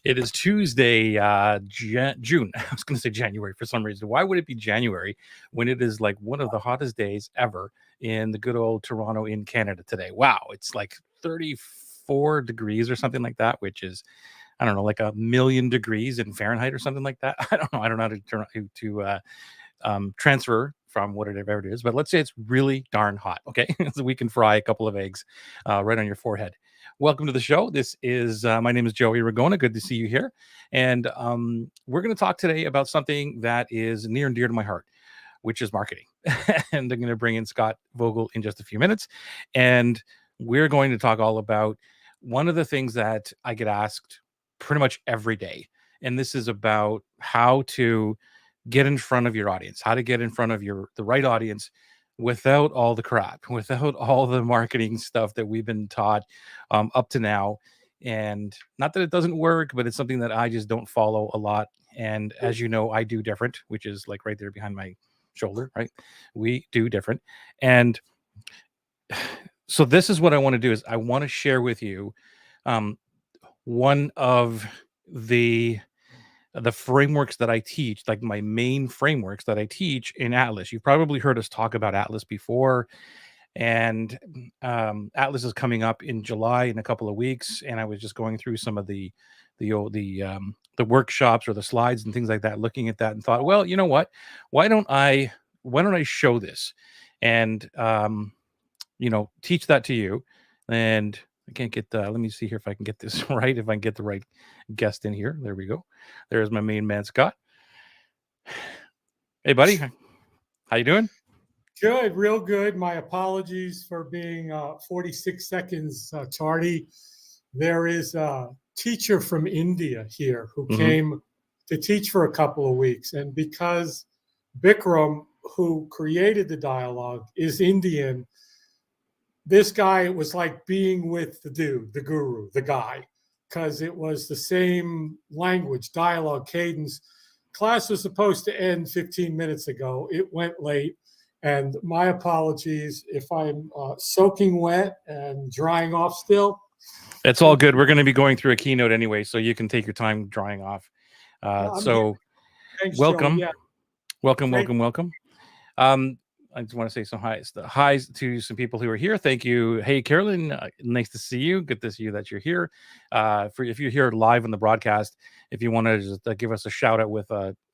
It is Tuesday, June. I was going to say January for some reason. Why would it be January when it is like one of the hottest days ever in the good old Toronto in Canada today? Wow, it's like 34 degrees or something like that, which is, I don't know, like 1,000,000 degrees in Fahrenheit or something like that. I don't know. I don't know how to transfer from whatever it is, but let's say it's really darn hot. Okay, so we can fry a couple of eggs right on your forehead. Welcome to the show. This is my name is Joey Ragona. Good to see you here, and we're going to talk today about something that is near and dear to my heart, which is marketing. And I'm going to bring in Scott Vogel in just a few minutes, and we're going to talk all about one of the things that I get asked pretty much every day, and this is about how to get in front of your audience, how to get in front of the right audience without all the crap, without all the marketing stuff that we've been taught up to now. And not that it doesn't work, but it's something that I just don't follow a lot. And as you know, I do different, which is like right there behind my shoulder, right? We do different. And so this is what I want to do is I want to share with you one of the frameworks that I teach, like my main frameworks that I teach in Atlas. You've probably heard us talk about Atlas before, and Atlas is coming up in July in a couple of weeks. And I was just going through some of the workshops or the slides and things like that, looking at that, and thought, well, you know what? Why don't I show this and teach that to you? And I can't get let me see here if I can get this right, if I can get the right guest in here. There we go. There's my main man, Scott. Hey, buddy. How you doing? Good, real good. My apologies for being 46 seconds tardy. There is a teacher from India here who came to teach for a couple of weeks. And because Bikram, who created the dialogue, is Indian, this guy was like being with the dude, the guru, the guy, because it was the same language, dialogue, cadence. Class was supposed to end 15 minutes ago. It went late. And my apologies if I'm soaking wet and drying off still. It's all good. We're going to be going through a keynote anyway, so you can take your time drying off. Thanks, welcome. Joe. Yeah. Welcome. I just want to say some highs to some people who are here. Thank you. Hey, Carolyn, nice to see you. Good to see you that you're here. If you're here live on the broadcast, if you want to just give us a shout out with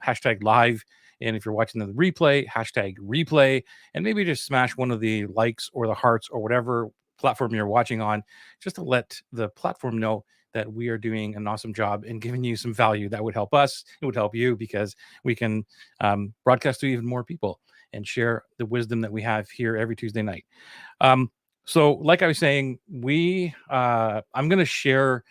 hashtag live. And if you're watching the replay, hashtag replay, and maybe just smash one of the likes or the hearts or whatever platform you're watching on, just to let the platform know that we are doing an awesome job and giving you some value. That would help us. It would help you because we can broadcast to even more people and share the wisdom that we have here every Tuesday night. So like I was saying, I'm going to share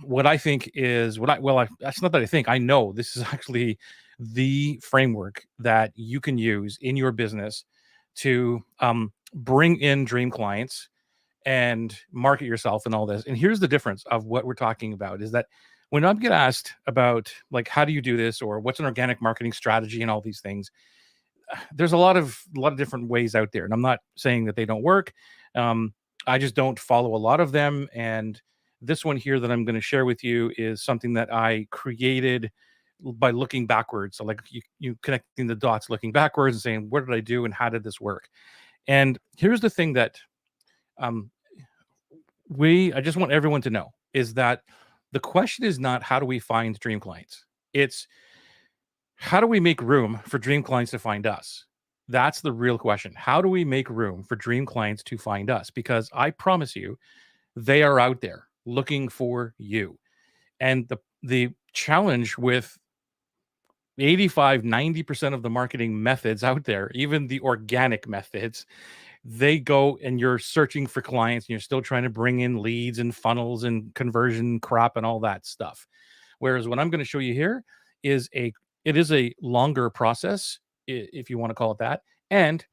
what I think is that's not that I think, I know this is actually the framework that you can use in your business to bring in dream clients and market yourself and all this. And here's the difference of what we're talking about is that when I get asked about like, how do you do this? Or what's an organic marketing strategy and all these things, there's a lot of different ways out there. And I'm not saying that they don't work. I just don't follow a lot of them. And this one here that I'm going to share with you is something that I created by looking backwards. So like you connecting the dots, looking backwards and saying, what did I do and how did this work? And here's the thing that I just want everyone to know is that the question is not how do we find dream clients? It's how do we make room for dream clients to find us? That's the real question. How do we make room for dream clients to find us? Because I promise you, they are out there looking for you. And the challenge with 85-90% of the marketing methods out there, even the organic methods, they go and you're searching for clients and you're still trying to bring in leads and funnels and conversion crap and all that stuff. Whereas what I'm going to show you here is it is a longer process, if you want to call it that. And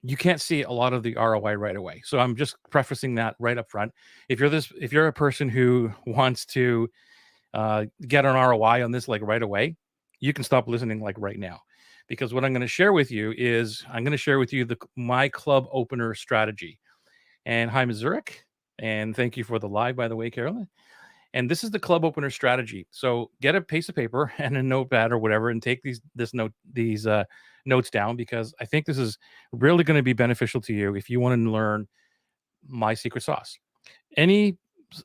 you can't see a lot of the ROI right away. So I'm just prefacing that right up front. If you're a person who wants to get an ROI on this like right away, you can stop listening like right now. Because what I'm going to share with you is my club opener strategy. And hi, Ms. Zurich. And thank you for the live, by the way, Carolyn. And this is the club opener strategy. So get a piece of paper and a notepad or whatever, and take these notes down, because I think this is really going to be beneficial to you if you want to learn my secret sauce. Any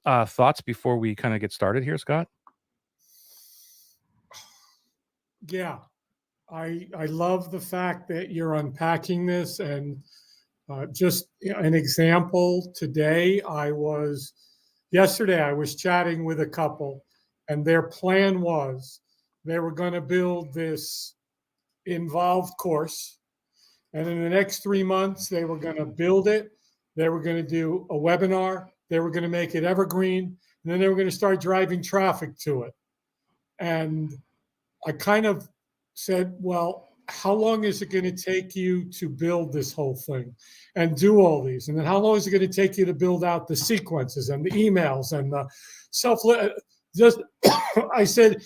thoughts before we kind of get started here, Scott? Yeah, I love the fact that you're unpacking this. And just an example, yesterday I was chatting with a couple, and their plan was they were going to build this involved course. And in the next 3 months, they were going to build it. They were going to do a webinar. They were going to make it evergreen. And then they were going to start driving traffic to it. And I kind of said, well, how long is it going to take you to build this whole thing and do all these? And then how long is it going to take you to build out the sequences and the emails and the just I said,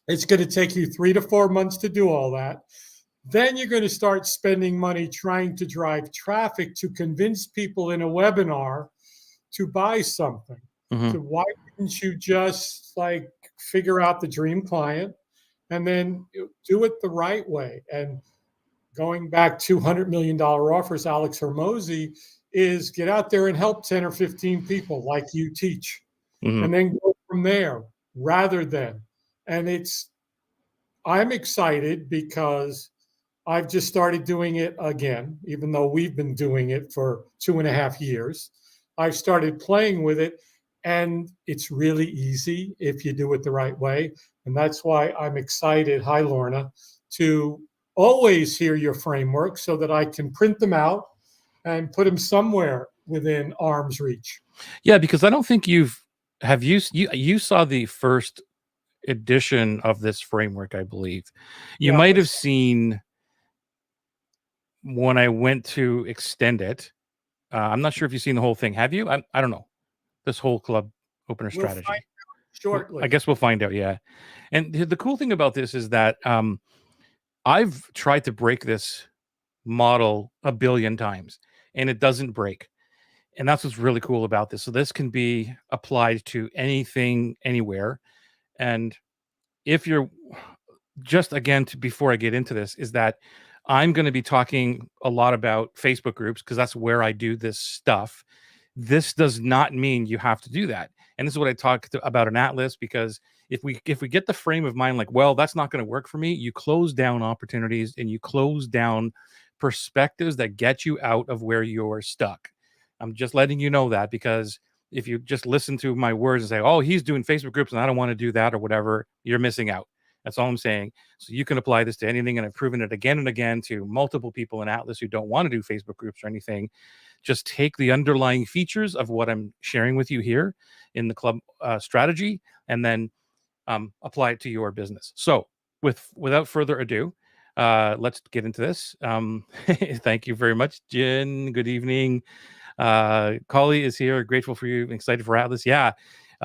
it's going to take you 3 to 4 months to do all that. Then you're going to start spending money trying to drive traffic to convince people in a webinar to buy something. Mm-hmm. So why didn't you just like figure out the dream client and then do it the right way? And going back $200 million offers, Alex Hermosi, is get out there and help 10 or 15 people like you teach, and then go from there rather than. And I'm excited because I've just started doing it again, even though we've been doing it for 2.5 years. I've started playing with it, and it's really easy if you do it the right way. And that's why I'm excited, hi Lorna, to always hear your framework so that I can print them out and put them somewhere within arm's reach. Yeah, because I don't think you saw the first edition of this framework, I believe. You might have seen when I went to extend it. I'm not sure if you've seen the whole thing. Have you? I don't know. This whole club opener strategy. Find out shortly. I guess we'll find out. Yeah. And the cool thing about this is that I've tried to break this model a billion times, and it doesn't break. And that's what's really cool about this. So this can be applied to anything, anywhere. And if you're just, again, before I get into this, is that I'm going to be talking a lot about Facebook groups because that's where I do this stuff. This does not mean you have to do that. And this is what I talk about an Atlas, because if we get the frame of mind like, well, that's not going to work for me, you close down opportunities and you close down perspectives that get you out of where you're stuck. I'm just letting you know that, because if you just listen to my words and say, oh, he's doing Facebook groups and I don't want to do that or whatever, you're missing out. That's all I'm saying. So you can apply this to anything, and I've proven it again and again to multiple people in Atlas who don't want to do Facebook groups or anything. Just take the underlying features of what I'm sharing with you here in the club strategy, and then apply it to your business. So without further ado, let's get into this. Thank you very much, Jen. Good evening. Kali is here. Grateful for you. Excited for Atlas. Yeah.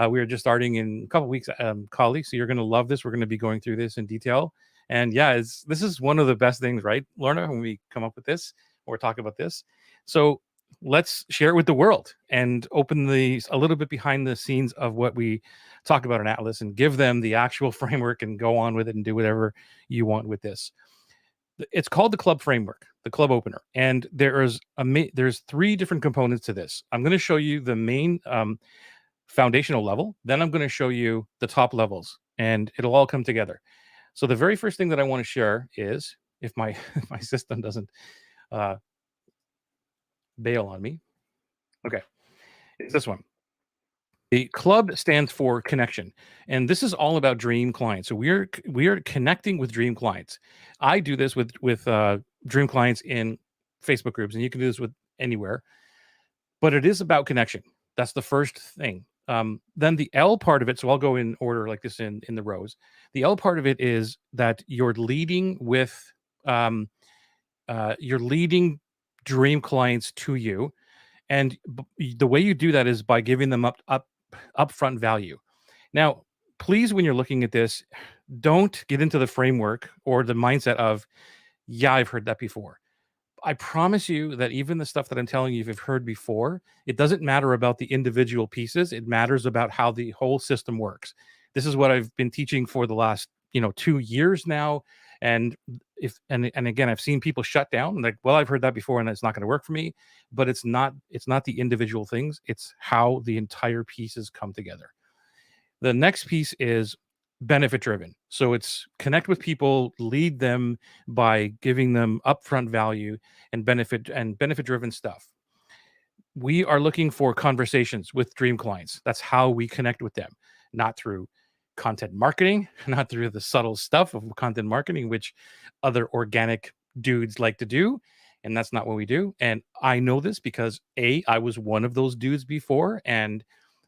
We are just starting in a couple weeks, Kali. So you're going to love this. We're going to be going through this in detail. And yeah, this is one of the best things, right, Lorna, when we come up with this or talk about this. So let's share it with the world and open a little bit behind the scenes of what we talk about in Atlas, and give them the actual framework and go on with it and do whatever you want with this. It's called the club framework, the club opener. And there's 3 different components to this. I'm going to show you the main foundational level. Then I'm going to show you the top levels, and it'll all come together. So the very first thing that I want to share is, if my system doesn't bail on me. Okay. It's this one. The club stands for connection, and this is all about dream clients. So we are connecting with dream clients. I do this with dream clients in Facebook groups, and you can do this with anywhere. But it is about connection. That's the first thing. Then the L part of it. So I'll go in order like this in the rows. The L part of it is that you're leading with you're leading dream clients to you, and the way you do that is by giving them upfront value. Now, please, when you're looking at this, don't get into the framework or the mindset of, yeah, I've heard that before. I promise you that even the stuff that I'm telling you, if you've heard before, it doesn't matter about the individual pieces. It matters about how the whole system works. This is what I've been teaching for the last, 2 years now. And and again, I've seen people shut down like, well, I've heard that before and it's not going to work for me. But it's not the individual things, it's how the entire pieces come together. The next piece is benefit driven. So it's connect with people, lead them by giving them upfront value and benefit driven stuff. We are looking for conversations with dream clients. That's how we connect with them, not through content marketing, not through the subtle stuff of content marketing, which other organic dudes like to do. And that's not what we do. And I know this because I was one of those dudes before and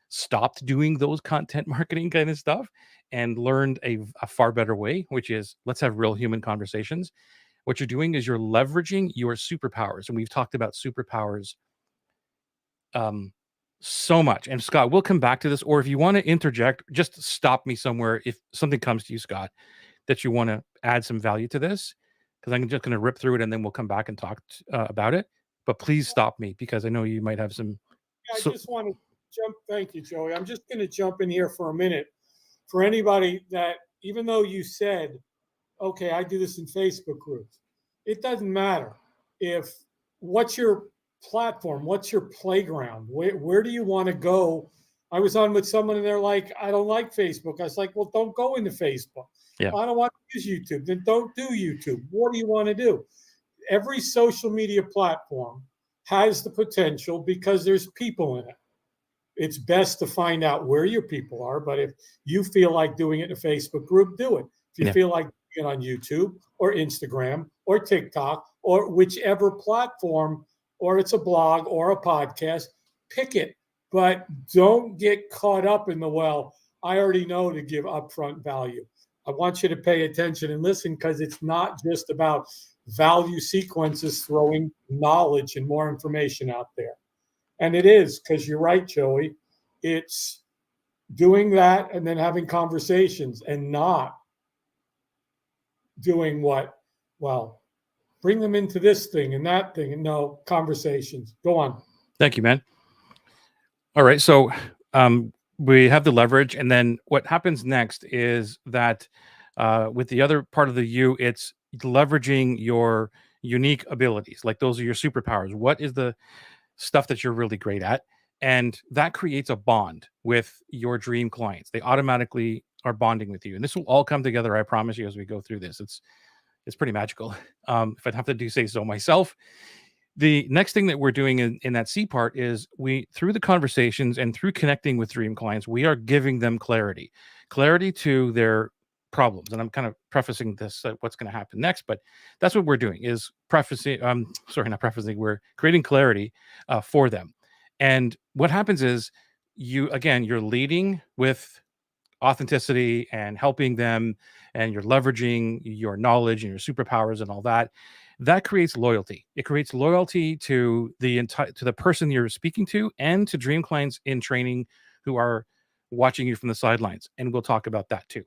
stopped doing those content marketing kind of stuff and learned a far better way, which is let's have real human conversations. What you're doing is you're leveraging your superpowers. And we've talked about superpowers um, so much. And Scott, we'll come back to this. Or if you want to interject, just stop me somewhere if something comes to you, Scott, that you want to add some value to this, because I'm just going to rip through it and then we'll come back and talk about it. But please stop me because I know you might have some. I just want to jump. Thank you, Joey. I'm just going to jump in here for a minute. For anybody that, even though you said, okay, I do this in Facebook groups, it doesn't matter. What's your platform? What's your playground? Where do you want to go? I was on with someone and they're like, I don't like Facebook. I was like, well, don't go into Facebook. Yeah. I don't want to use YouTube. Then don't do YouTube. What do you want to do? Every social media platform has the potential because there's people in it. It's best to find out where your people are. But if you feel like doing it in a Facebook group, do it. If you feel like doing it on YouTube or Instagram or TikTok or whichever platform, or it's a blog or a podcast, pick it. But don't get caught up in I already know to give upfront value. I want you to pay attention and listen, because it's not just about value sequences throwing knowledge and more information out there. And it is, because you're right, Joey. It's doing that and then having conversations and not doing bring them into this thing and that thing. And no, conversations. Go on. Thank you, man. All right. So we have the leverage. And then what happens next is that with the other part of the you, it's leveraging your unique abilities. Like those are your superpowers. What is the stuff that you're really great at? And that creates a bond with your dream clients. They automatically are bonding with you. And this will all come together, I promise you, as we go through this. It's pretty magical. If I'd have to say so myself. The next thing that we're doing in that C part is through the conversations and through connecting with dream clients, we are giving them clarity to their problems. And I'm kind of prefacing this, what's going to happen next, but that's what we're doing is we're creating clarity for them. And what happens is you're leading with authenticity and helping them, and you're leveraging your knowledge and your superpowers and all that. That creates loyalty. It creates loyalty to the person you're speaking to and to dream clients in training who are watching you from the sidelines. And we'll talk about that too.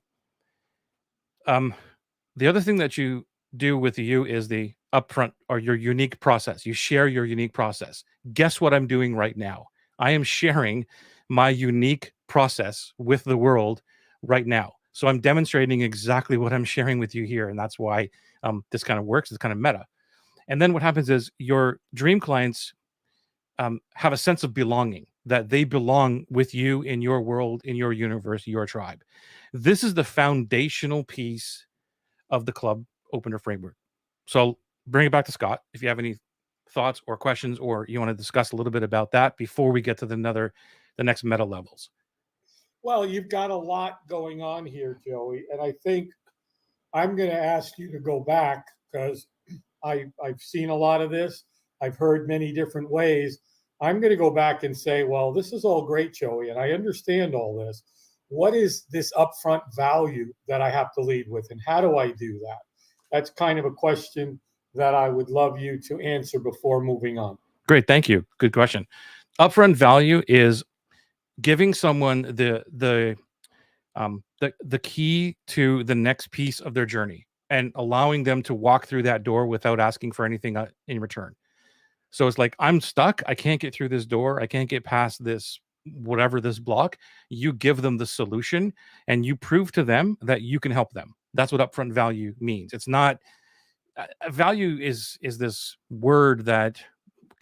The other thing that you do with you is the upfront or your unique process. You share your unique process. Guess what I'm doing right now? I am sharing my unique process with the world right now. So I'm demonstrating exactly what I'm sharing with you here. And that's why this kind of works. It's kind of meta. And then what happens is your dream clients have a sense of belonging, that they belong with you in your world, in your universe, your tribe. This is the foundational piece of the club opener framework. So bring it back to Scott. If you have any thoughts or questions, or you want to discuss a little bit about that before we get to the next meta levels. Well, you've got a lot going on here, Joey. And I think I'm going to ask you to go back, because I've seen a lot of this. I've heard many different ways. I'm going to go back and say, well, this is all great, Joey, and I understand all this. What is this upfront value that I have to lead with, and how do I do that? That's kind of a question that I would love you to answer before moving on. Great. Thank you. Good question. Upfront value is giving someone the key to the next piece of their journey. and allowing them to walk through that door without asking for anything in return. So it's like, I'm stuck. I can't get through this door. I can't get past this, whatever this block. You give them the solution and you prove to them that you can help them. That's what upfront value means. It's not value is this word that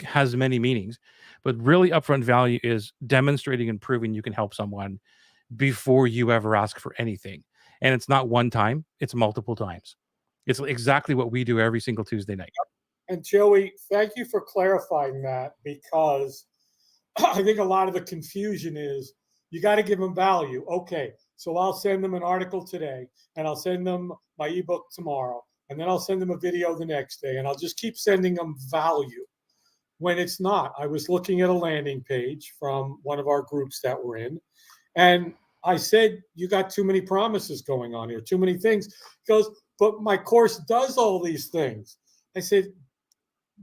has many meanings, but really upfront value is demonstrating and proving you can help someone before you ever ask for anything. And it's not one time, it's multiple times. It's exactly what we do every single Tuesday night. And Joey, thank you for clarifying that, because I think a lot of the confusion is you got to give them value. Okay, so I'll send them an article today, and I'll send them my ebook tomorrow, and then I'll send them a video the next day, and I'll just keep sending them value when it's not. I was looking at a landing page from one of our groups that we're in, and I said, you got too many promises going on here, too many things. He goes, but my course does all these things. I said,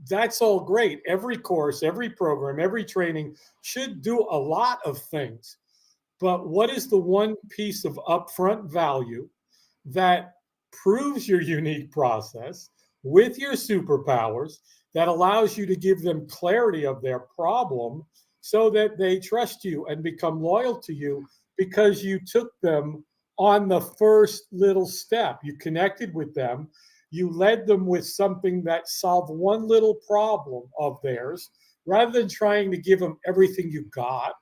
that's all great. Every course, every program, every training should do a lot of things. But what is the one piece of upfront value that proves your unique process with your superpowers, that allows you to give them clarity of their problem so that they trust you and become loyal to you because you took them on the first little step? You connected with them. You led them with something that solved one little problem of theirs, rather than trying to give them everything you got.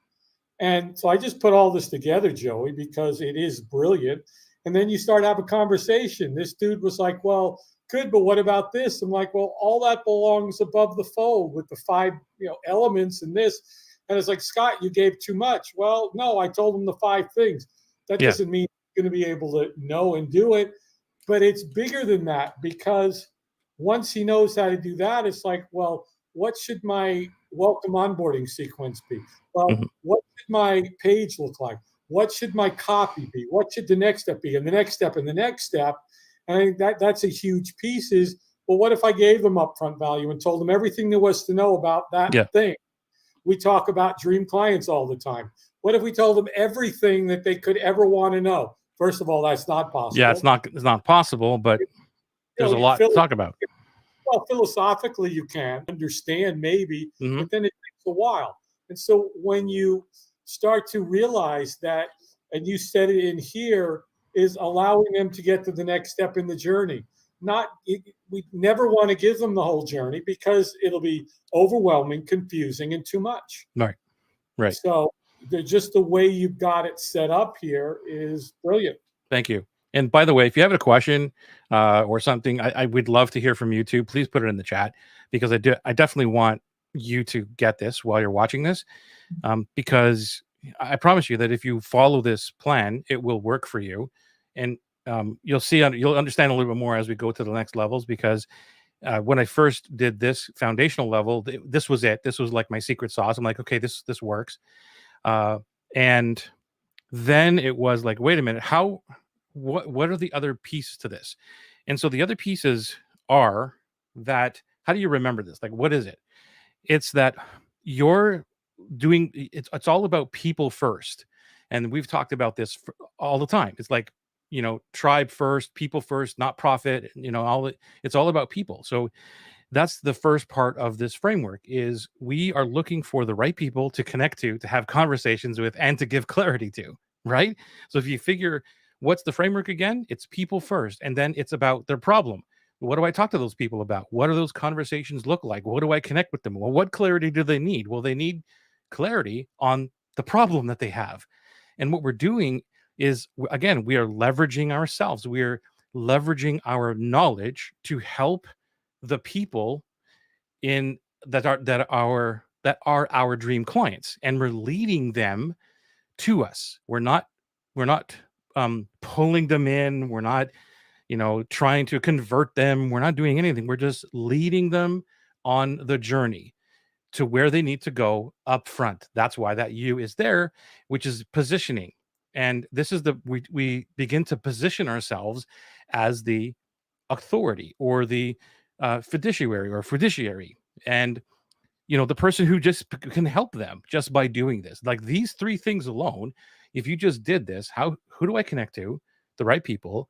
And so I just put all this together, Joey, because it is brilliant. And then you start having a conversation. This dude was like, well, good, but what about this? I'm like, well, all that belongs above the fold with the 5 elements and this. And it's like, Scott, you gave too much. Well, no, I told him the 5 things. That doesn't mean you're going to be able to know and do it. But it's bigger than that, because once he knows how to do that, it's like, well, what should my welcome onboarding sequence be? Well, what should my page look like? What should my copy be? What should the next step be? And the next step and the next step. And I think that's a huge piece is, well, what if I gave them upfront value and told them everything there was to know about that thing? We talk about dream clients all the time. What if we told them everything that they could ever want to know? First of all, that's not possible. Yeah, it's not possible, but there's a lot to talk about. Well, philosophically, you can understand maybe, but then it takes a while. And so when you start to realize that, and you said it in here, is allowing them to get to the next step in the journey. We never want to give them the whole journey because it'll be overwhelming, confusing, and too much. Right. So just the way you've got it set up here is brilliant. Thank you. And by the way, if you have a question or something, I would love to hear from you too. Please put it in the chat, because I definitely want you to get this while you're watching this, because I promise you that if you follow this plan, it will work for you. And you'll understand a little bit more as we go to the next levels, because when I first did this foundational level, this was it. This was like my secret sauce. I'm like, okay, this works. And then it was like, wait a minute, what are the other pieces to this? And so the other pieces are that, how do you remember this? Like, what is it? It's that you're doing, it's all about people first. And we've talked about this all the time. It's like, tribe first, people first, not profit, it's all about people. So that's the first part of this framework, is we are looking for the right people to connect to have conversations with, and to give clarity to, right? So if you figure, what's the framework again? It's people first, and then it's about their problem. What do I talk to those people about? What do those conversations look like? What do I connect with them? Well, what clarity do they need? Well, they need clarity on the problem that they have. And what we're doing is, again, we are leveraging ourselves. We're leveraging our knowledge to help the people that are our dream clients, and we're leading them to us. We're not pulling them in. We're not trying to convert them. We're not doing anything. We're just leading them on the journey to where they need to go up front. That's why that U is there, which is positioning. And this is we begin to position ourselves as the authority, or the fiduciary, and the person who just can help them just by doing this. Like, these 3 things alone, if you just did this, who do I connect to? The right people.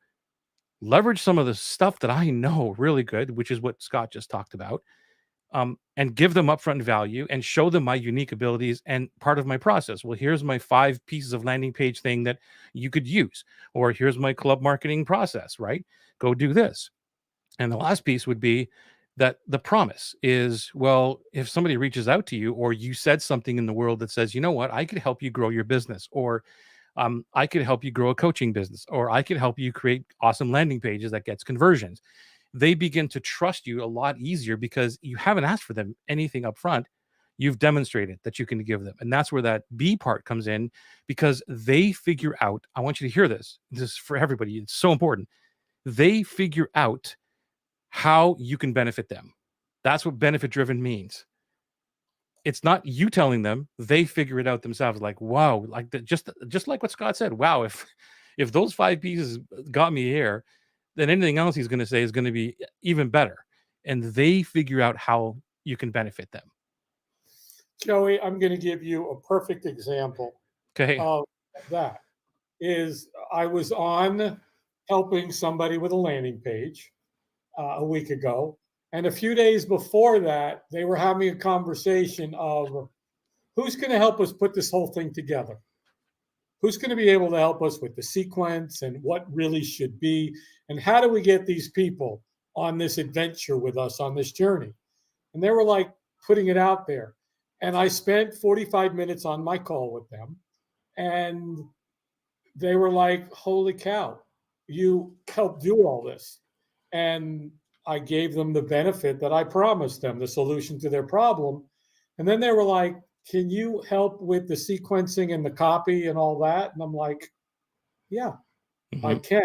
leverage some of the stuff that I know really good, which is what Scott just talked about, and give them upfront value and show them my unique abilities and part of my process. Well, here's my 5 pieces of landing page thing that you could use, or here's my club marketing process, right? Go do this. And the last piece would be that the promise is, well, if somebody reaches out to you, or you said something in the world that says, you know what, I could help you grow your business, or I could help you grow a coaching business, or I could help you create awesome landing pages that gets conversions. They begin to trust you a lot easier because you haven't asked for them anything up front. You've demonstrated that you can give them. And that's where that B part comes in, because they figure out, I want you to hear this. This is for everybody. It's so important. They figure out how you can benefit them. That's what benefit driven means. It's not you telling them, they figure it out themselves. Like, wow, like just like what Scott said. Wow, if those 5 pieces got me here, then anything else he's going to say is going to be even better. And they figure out how you can benefit them. Joey, I'm going to give you a perfect example Okay. of that. Is I was on helping somebody with a landing page a week ago, and a few days before that, they were having a conversation of who's going to help us put this whole thing together. Who's going to be able to help us with the sequence and what really should be, and how do we get these people on this adventure with us on this journey? And they were like putting it out there. And I spent 45 minutes on my call with them, and they were like, holy cow, you helped do all this. And I gave them the benefit that I promised them, the solution to their problem. And then they were like, can you help with the sequencing and the copy and all that? And I'm like, yeah, I can.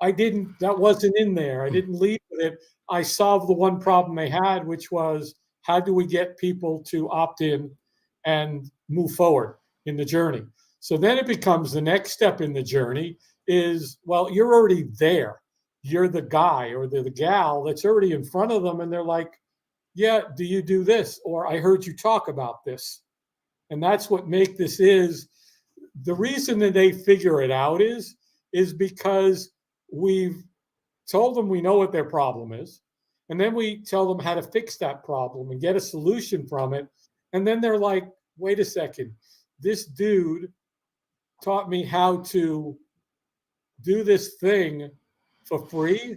That wasn't in there. I didn't leave with it. I solved the one problem they had, which was how do we get people to opt in and move forward in the journey? So then it becomes the next step in the journey is, well, you're already there. You're the guy or the gal that's already in front of them. And they're like, yeah, do you do this? Or I heard you talk about this. And that's what make this is the reason that they figure it out is because we've told them we know what their problem is. And then we tell them how to fix that problem and get a solution from it. And then they're like, wait a second, this dude taught me how to do this thing for free.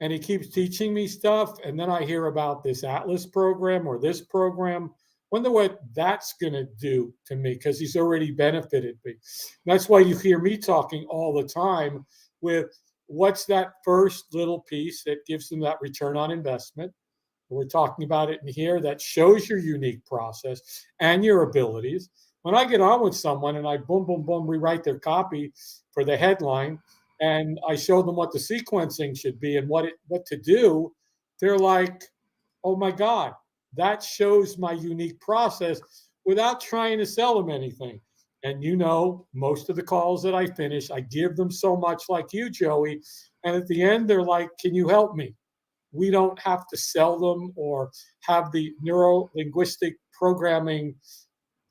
And he keeps teaching me stuff. And then I hear about this Atlas program or this program. Wonder what that's going to do to me, because he's already benefited me. That's why you hear me talking all the time with what's that first little piece that gives them that return on investment. We're talking about it in here that shows your unique process and your abilities. When I get on with someone and I boom, boom, boom, rewrite their copy for the headline, and I show them what the sequencing should be and what to do, they're like, oh my God, that shows my unique process without trying to sell them anything. And most of the calls that I finish, I give them so much like you, Joey. And at the end, they're like, can you help me? We don't have to sell them or have the neuro-linguistic programming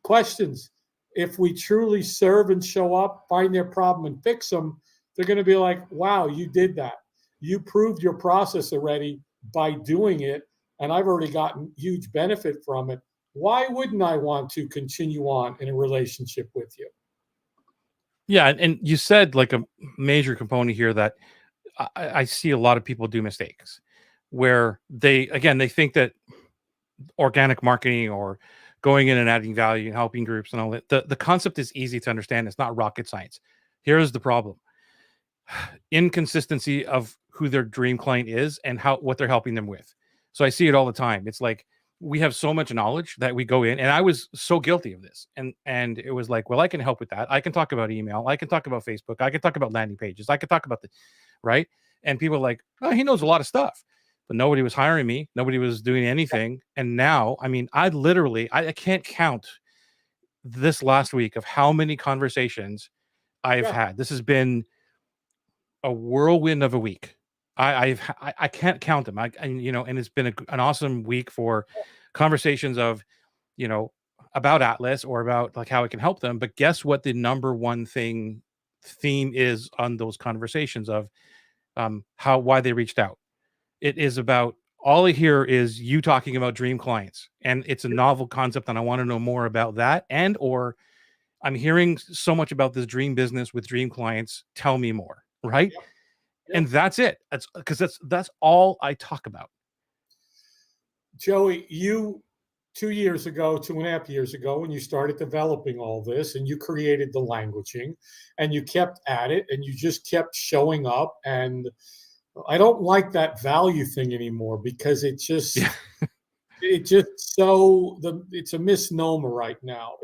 questions. If we truly serve and show up, find their problem and fix them, they're going to be like, wow, you did that. You proved your process already by doing it, and I've already gotten huge benefit from it. Why wouldn't I want to continue on in a relationship with you? Yeah. And you said like a major component here that I see a lot of people do mistakes where they think that organic marketing or going in and adding value and helping groups and all that, the concept is easy to understand. It's not rocket science. Here's the problem: inconsistency of who their dream client is and what they're helping them with. So I see it all the time. It's like we have so much knowledge that we go in, and I was so guilty of this. And it was like, well, I can help with that. I can talk about email. I can talk about Facebook. I can talk about landing pages. I can talk about the right. And people are like, oh, he knows a lot of stuff, but nobody was hiring me. Nobody was doing anything. And now, I mean, I can't count this last week of how many conversations I've had. This has been a whirlwind of a week. I can't count them. And it's been an awesome week for conversations of, about Atlas or about like how it can help them. But guess what the number one theme is on those conversations of why they reached out. It is about, all I hear is you talking about dream clients, and it's a novel concept, and I want to know more about that. And or I'm hearing so much about this dream business with dream clients. Tell me more, right? Yep. And Yep. that's it. That's because that's all I talk about. Joey, you 2 years ago, 2.5 years ago, when you started developing all this and you created the languaging and you kept at it and you just kept showing up. And I don't like that value thing anymore because Yeah. it's a misnomer right now.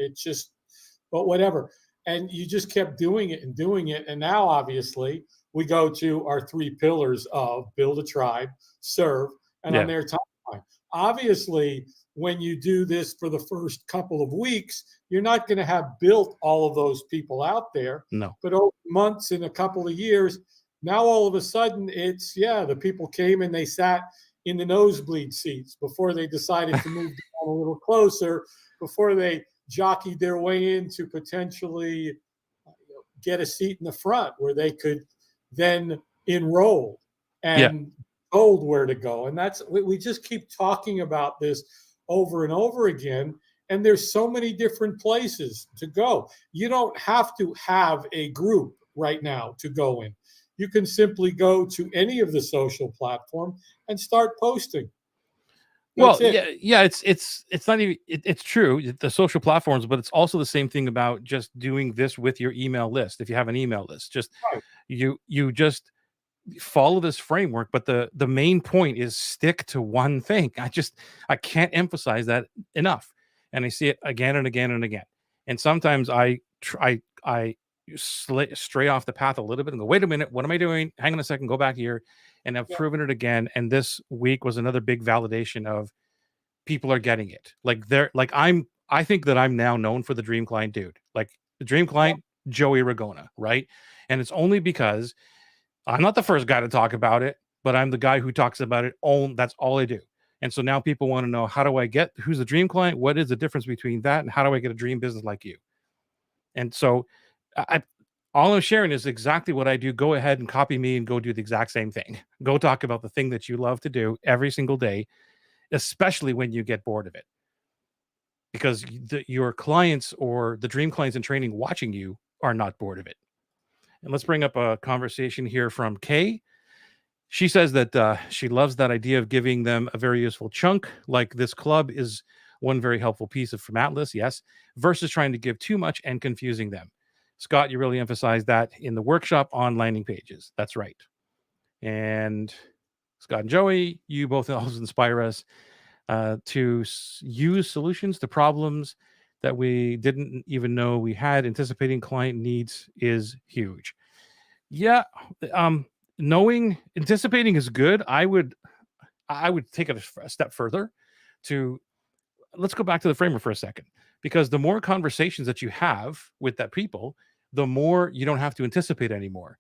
But whatever. And you just kept doing it and doing it. And now, obviously, we go to our three pillars of build a tribe, serve, and on Yeah. their timeline. Obviously, when you do this for the first couple of weeks, you're not going to have built all of those people out there. No. But over months and a couple of years, now all of a sudden the people came and they sat in the nosebleed seats before they decided to move down a little closer, before they jockeyed their way in to potentially get a seat in the front where they could then enroll Yeah. and told where to go. And we just keep talking about this over and over again. And there's so many different places to go. You don't have to have a group right now to go in. You can simply go to any of the social platform and start posting. Well, That's it. yeah. It's not even. It's true, the social platforms, but it's also the same thing about just doing this with your email list. If you have an email list, just Right. you just follow this framework. But the main point is stick to one thing. I can't emphasize that enough, and I see it again and again and again. And sometimes I stray off the path a little bit and go, wait a minute, what am I doing? Hang on a second, go back here, and I've Yeah. proven it again. And this week was another big validation of people are getting it. Like they're like I think that I'm now known for the dream client dude. Like the dream client Joey Ragona, right? And it's only because I'm not the first guy to talk about it, but I'm the guy who talks about it. That's all I do. And so now people want to know, how do I get who's the dream client? What is the difference between that and how do I get a dream business like you? And so I all I'm sharing is exactly what I do. Go ahead and copy me and go do the exact same thing. Go talk about the thing that you love to do every single day, especially when you get bored of it, because your clients or the dream clients in training watching you are not bored of it. And let's bring up a conversation here from Kay. She says that she loves that idea of giving them a very useful chunk, like this club is one very helpful piece from Atlas, yes, versus trying to give too much and confusing them. Scott, you really emphasized that in the workshop on landing pages. That's right. And Scott and Joey, you both always inspire us to use solutions to problems that we didn't even know we had. Anticipating client needs is huge. Yeah, anticipating is good. I would take it a step further. To Let's go back to the framework for a second, because the more conversations that you have with that people, the more you don't have to anticipate anymore.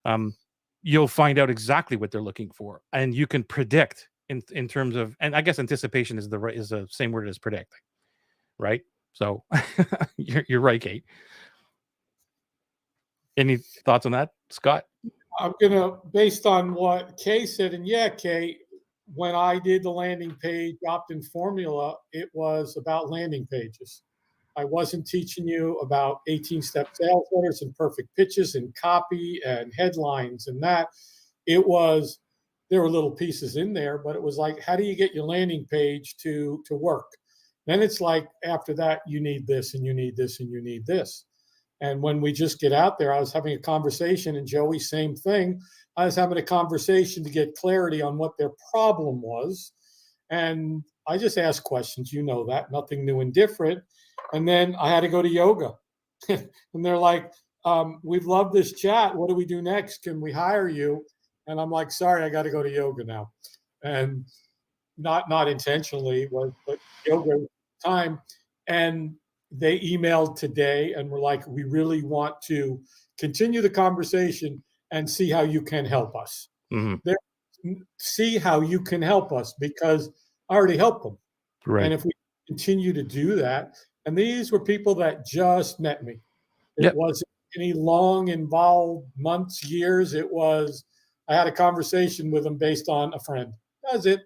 Um, you'll find out exactly what they're looking for, and you can predict in terms of. And I guess anticipation is the same word as predicting, right? So you're right, Kate. Any thoughts on that, Scott? I'm gonna, based on what Kay said, and yeah, Kay, when I did the landing page opt-in formula, it was about landing pages. I wasn't teaching you about 18-step sales letters and perfect pitches and copy and headlines and that. It was There were little pieces in there, but it was like, how do you get your landing page to work? Then it's like, after that, you need this and you need this and you need this. And when we just get out there, I was having a conversation, and Joey, same thing. I was having a conversation to get clarity on what their problem was. And I just asked questions, that, nothing new and different. And then I had to go to yoga. And they're like, we've loved this chat. What do we do next? Can we hire you? And I'm like, sorry, I got to go to yoga now. And not intentionally, but yoga time. And they emailed today and were like, we really want to continue the conversation and see how you can help us. Mm-hmm. See how you can help us, because I already helped them. Right. And if we continue to do that, and these were people that just met me. It Yep. wasn't any long involved months, years. It was, I had a conversation with them based on a friend. That's it.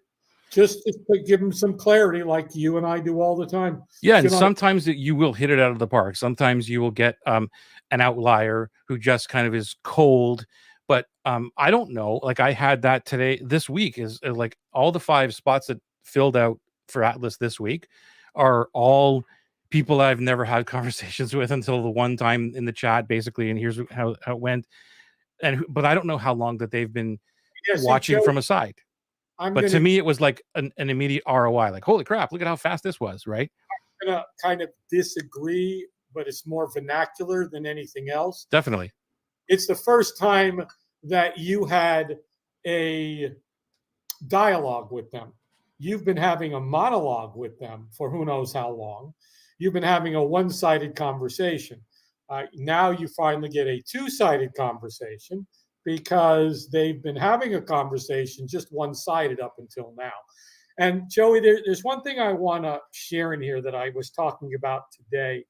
Just to give them some clarity, like you and I do all the time. Yeah, and Get on. sometimes you will hit it out of the park. Sometimes you will get an outlier who just kind of is cold. But I don't know. Like I had that today. This week is like all the 5 spots that filled out for Atlas this week are all people I've never had conversations with until the one time in the chat, basically. And here's how it went. But I don't know how long that they've been Yeah, see, watching Joe, from a side. I'm But to gonna me, it was like an immediate ROI. Like, holy crap, look at how fast this was, right? gonna kind of disagree, but it's more vernacular than anything else. Definitely. It's the first time that you had a dialogue with them. You've been having a monologue with them for who knows how long. You've been having a one sided conversation. Now you finally get a two sided conversation because they've been having a conversation just one sided up until now. And Joey, there's one thing I want to share in here that I was talking about today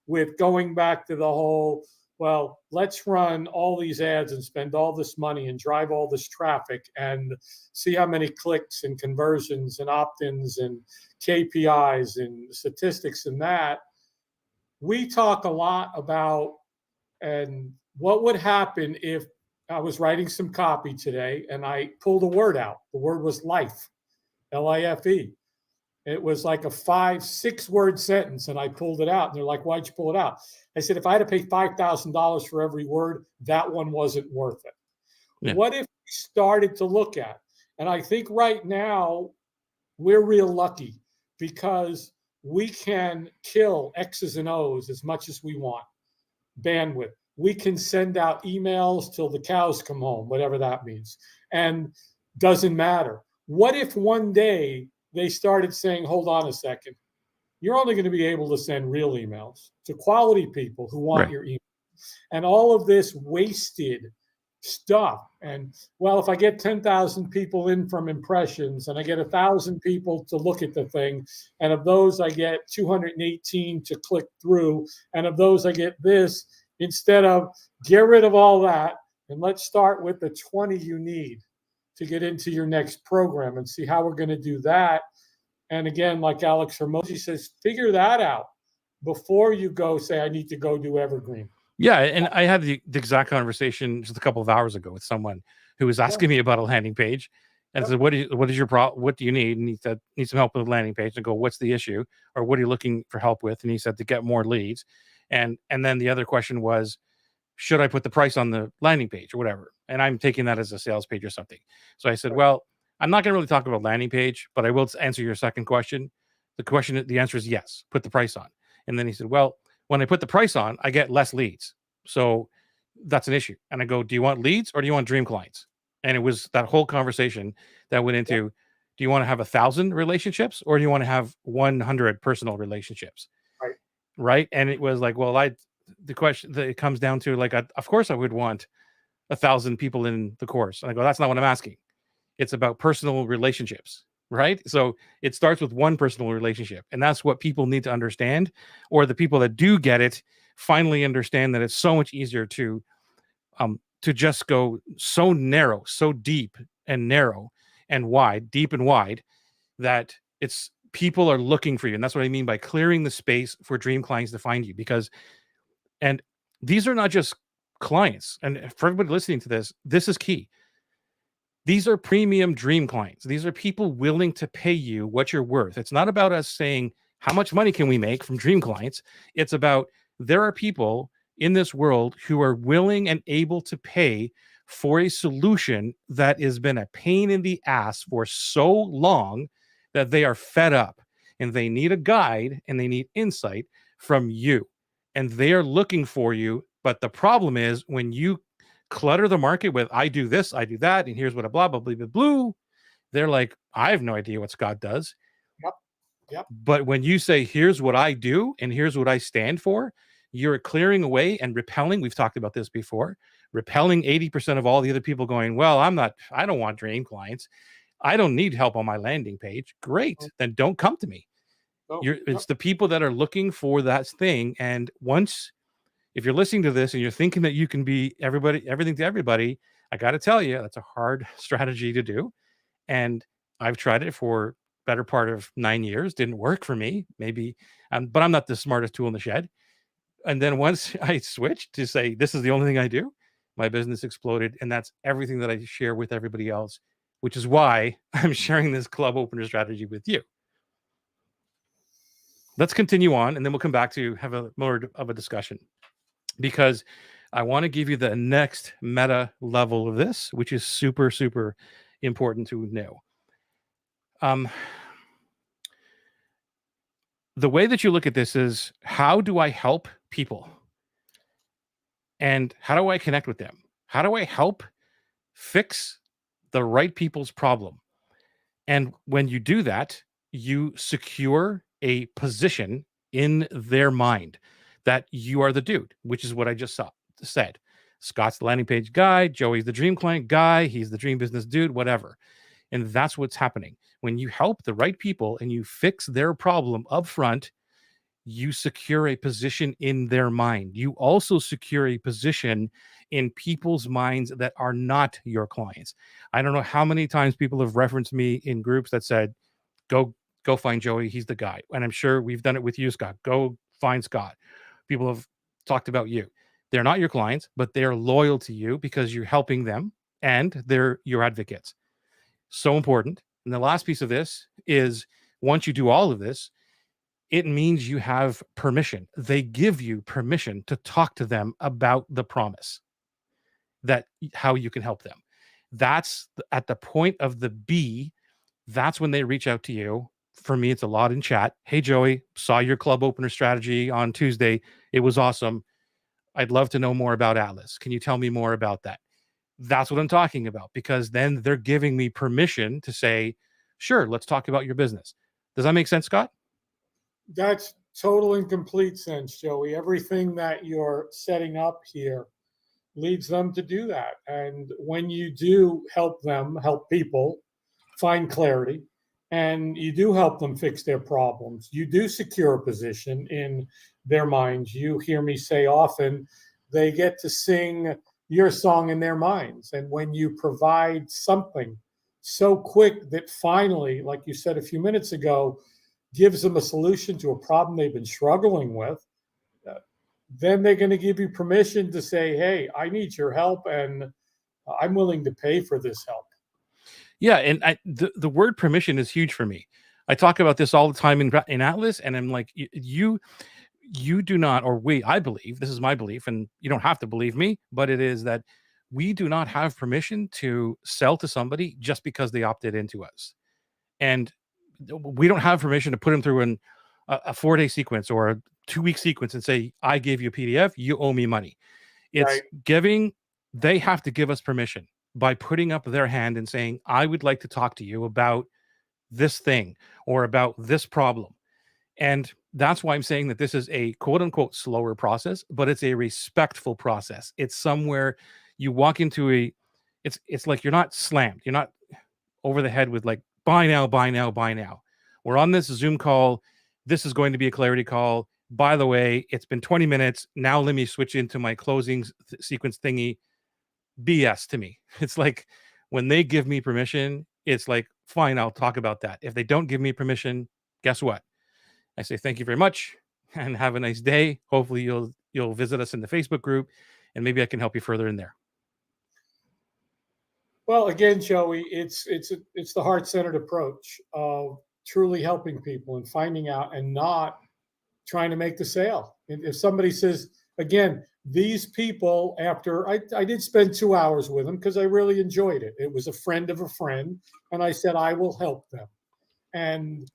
with going back to the whole, well, let's run all these ads and spend all this money and drive all this traffic and see how many clicks and conversions and opt-ins and KPIs and statistics and that. We talk a lot about and what would happen if I was writing some copy today and I pulled a word out. The word was life, LIFE. It was like a 5-6 word sentence, and I pulled it out. And they're like, "Why'd you pull it out?" I said, "If I had to pay $5,000 for every word, that one wasn't worth it." Yeah. What if we started to look at? And I think right now we're real lucky because we can kill X's and O's as much as we want. Bandwidth. We can send out emails till the cows come home, whatever that means, and doesn't matter. What if one day they started saying, hold on a second, you're only going to be able to send real emails to quality people who want Right. your email. And all of this wasted stuff. And well, if I get 10,000 people in from impressions and I get 1,000 people to look at the thing, and of those I get 218 to click through, and of those I get this, instead of get rid of all that and let's start with the 20 you need to get into your next program and see how we're going to do that. And again, like Alex Hermosi says, figure that out before you go say, I need to go do Evergreen. Yeah, and I had the exact conversation just a couple of hours ago with someone who was asking me about a landing page, and said, "What is your problem? What do you need?" And he said, "Need some help with a landing page." And I go, "What's the issue? Or what are you looking for help with?" And he said, "To get more leads." And then the other question was, should I put the price on the landing page or whatever? And I'm taking that as a sales page or something. So I said, well, I'm not going to really talk about landing page, but I will answer your second question. The answer is yes, put the price on. And then he said, well, when I put the price on, I get less leads. So that's an issue. And I go, do you want leads or do you want dream clients? And it was that whole conversation that went into, do you want to have 1,000 relationships or do you want to have 100 personal relationships? Right. Right. And it was like, well, the question that it comes down to, like, of course I would want 1,000 people in the course. And I go, that's not what I'm asking. It's about personal relationships, right? So it starts with one personal relationship. And that's what people need to understand, or the people that do get it finally understand that it's so much easier to just go so narrow, so deep and narrow and wide, deep and wide, that it's people are looking for you. And that's what I mean by clearing the space for dream clients to find you, because and these are not just clients. And for everybody listening to this, this is key. These are premium dream clients. These are people willing to pay you what you're worth. It's not about us saying, how much money can we make from dream clients? It's about, there are people in this world who are willing and able to pay for a solution that has been a pain in the ass for so long that they are fed up and they need a guide and they need insight from you. And they are looking for you. But the problem is when you clutter the market with, I do this, I do that, and here's what a blah, blah, blah, blah, blue, they're like, I have no idea what Scott does. Yep. But when you say, here's what I do and here's what I stand for, you're clearing away and repelling. We've talked about this before, repelling 80% of all the other people going, well, I don't want dream clients. I don't need help on my landing page. Great. Then don't come to me. It's the people that are looking for that thing. And if you're listening to this and you're thinking that you can be everything to everybody, I got to tell you, that's a hard strategy to do. And I've tried it for better part of 9 years. Didn't work for me. Maybe, but I'm not the smartest tool in the shed. And then once I switched to say, this is the only thing I do, my business exploded. And that's everything that I share with everybody else, which is why I'm sharing this club opener strategy with you. Let's continue on, and then we'll come back to have a more of a discussion, because I want to give you the next meta level of this, which is super, super important to know. The way that you look at this is, how do I help people? And how do I connect with them? How do I help fix the right people's problem? And when you do that, you secure a position in their mind that you are the dude, which is what I just said. Scott's the landing page guy, Joey's the dream client guy, he's the dream business dude, whatever. And that's what's happening. When you help the right people and you fix their problem up front, you secure a position in their mind. You also secure a position in people's minds that are not your clients. I don't know how many times people have referenced me in groups that said, go find Joey, he's the guy. And I'm sure we've done it with you, Scott. Go find Scott. People have talked about you. They're not your clients, but they're loyal to you because you're helping them and they're your advocates. So important. And the last piece of this is, once you do all of this, it means you have permission. They give you permission to talk to them about the promise, that how you can help them. That's at the point of the B. That's when they reach out to you. For me, it's a lot in chat. Hey, Joey, saw your club opener strategy on Tuesday. It was awesome. I'd love to know more about Atlas. Can you tell me more about that? That's what I'm talking about, because then they're giving me permission to say, sure, let's talk about your business. Does that make sense, Scott? That's total and complete sense, Joey. Everything that you're setting up here leads them to do that. And when you do help them, help people find clarity, and you do help them fix their problems, you do secure a position in their minds. You hear me say often, they get to sing your song in their minds. And when you provide something so quick that finally, like you said a few minutes ago, gives them a solution to a problem they've been struggling with, then they're going to give you permission to say, hey, I need your help and I'm willing to pay for this help. Yeah, and the word permission is huge for me. I talk about this all the time in Atlas, and I'm like, you do not, or I believe, this is my belief, and you don't have to believe me, but it is that we do not have permission to sell to somebody just because they opted into us. And we don't have permission to put them through a 4-day sequence or a 2-week sequence and say, I gave you a PDF, you owe me money. It's right. They have to give us permission by putting up their hand and saying, I would like to talk to you about this thing or about this problem. And that's why I'm saying that this is a quote unquote slower process, but it's a respectful process. It's somewhere you walk into it's like you're not slammed. You're not over the head with like, buy now, buy now, buy now. We're on this Zoom call. This is going to be a clarity call. By the way, it's been 20 minutes. Now let me switch into my closing sequence thingy. BS to me. It's like when they give me permission, it's like, fine, I'll talk about that. If they don't give me permission, guess what? I say, thank you very much and have a nice day. Hopefully you'll visit us in the Facebook group and maybe I can help you further in there. Well, again, Joey, it's the heart-centered approach of truly helping people and finding out and not trying to make the sale. If somebody says, again, these people, after I did spend 2 hours with them because I really enjoyed it. It was a friend of a friend, and I said, I will help them. And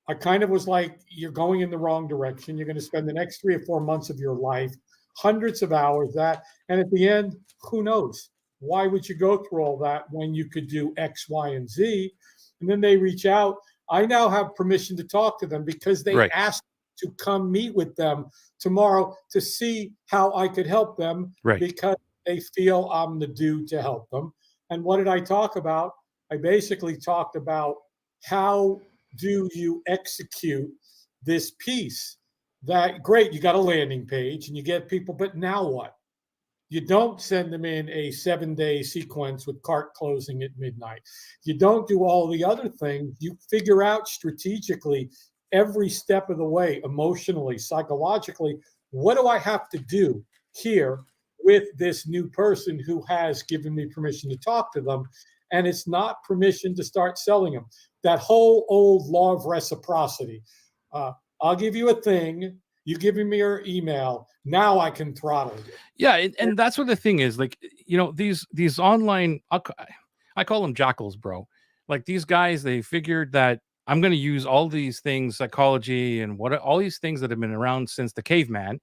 I kind of was like, you're going in the wrong direction. You're going to spend the next 3 or 4 months of your life, hundreds of hours, and at the end, who knows? Why would you go through all that when you could do X, Y, and Z? And then they reach out. I now have permission to talk to them because they asked to come meet with them tomorrow to see how I could help them because they feel I'm the dude to help them. And what did I talk about? I basically talked about how do you execute this piece? That great, you got a landing page and you get people, but now what? You don't send them in a 7-day sequence with cart closing at midnight. You don't do all the other things. You figure out strategically every step of the way, emotionally, psychologically, what do I have to do here with this new person who has given me permission to talk to them? And it's not permission to start selling them. That whole old law of reciprocity. I'll give you a thing. You giving me your email. Now I can throttle you. Yeah, and that's what the thing is. Like, these online, I call them jackals, bro. Like these guys, they figured that I'm going to use all these things, psychology and all these things that have been around since the caveman,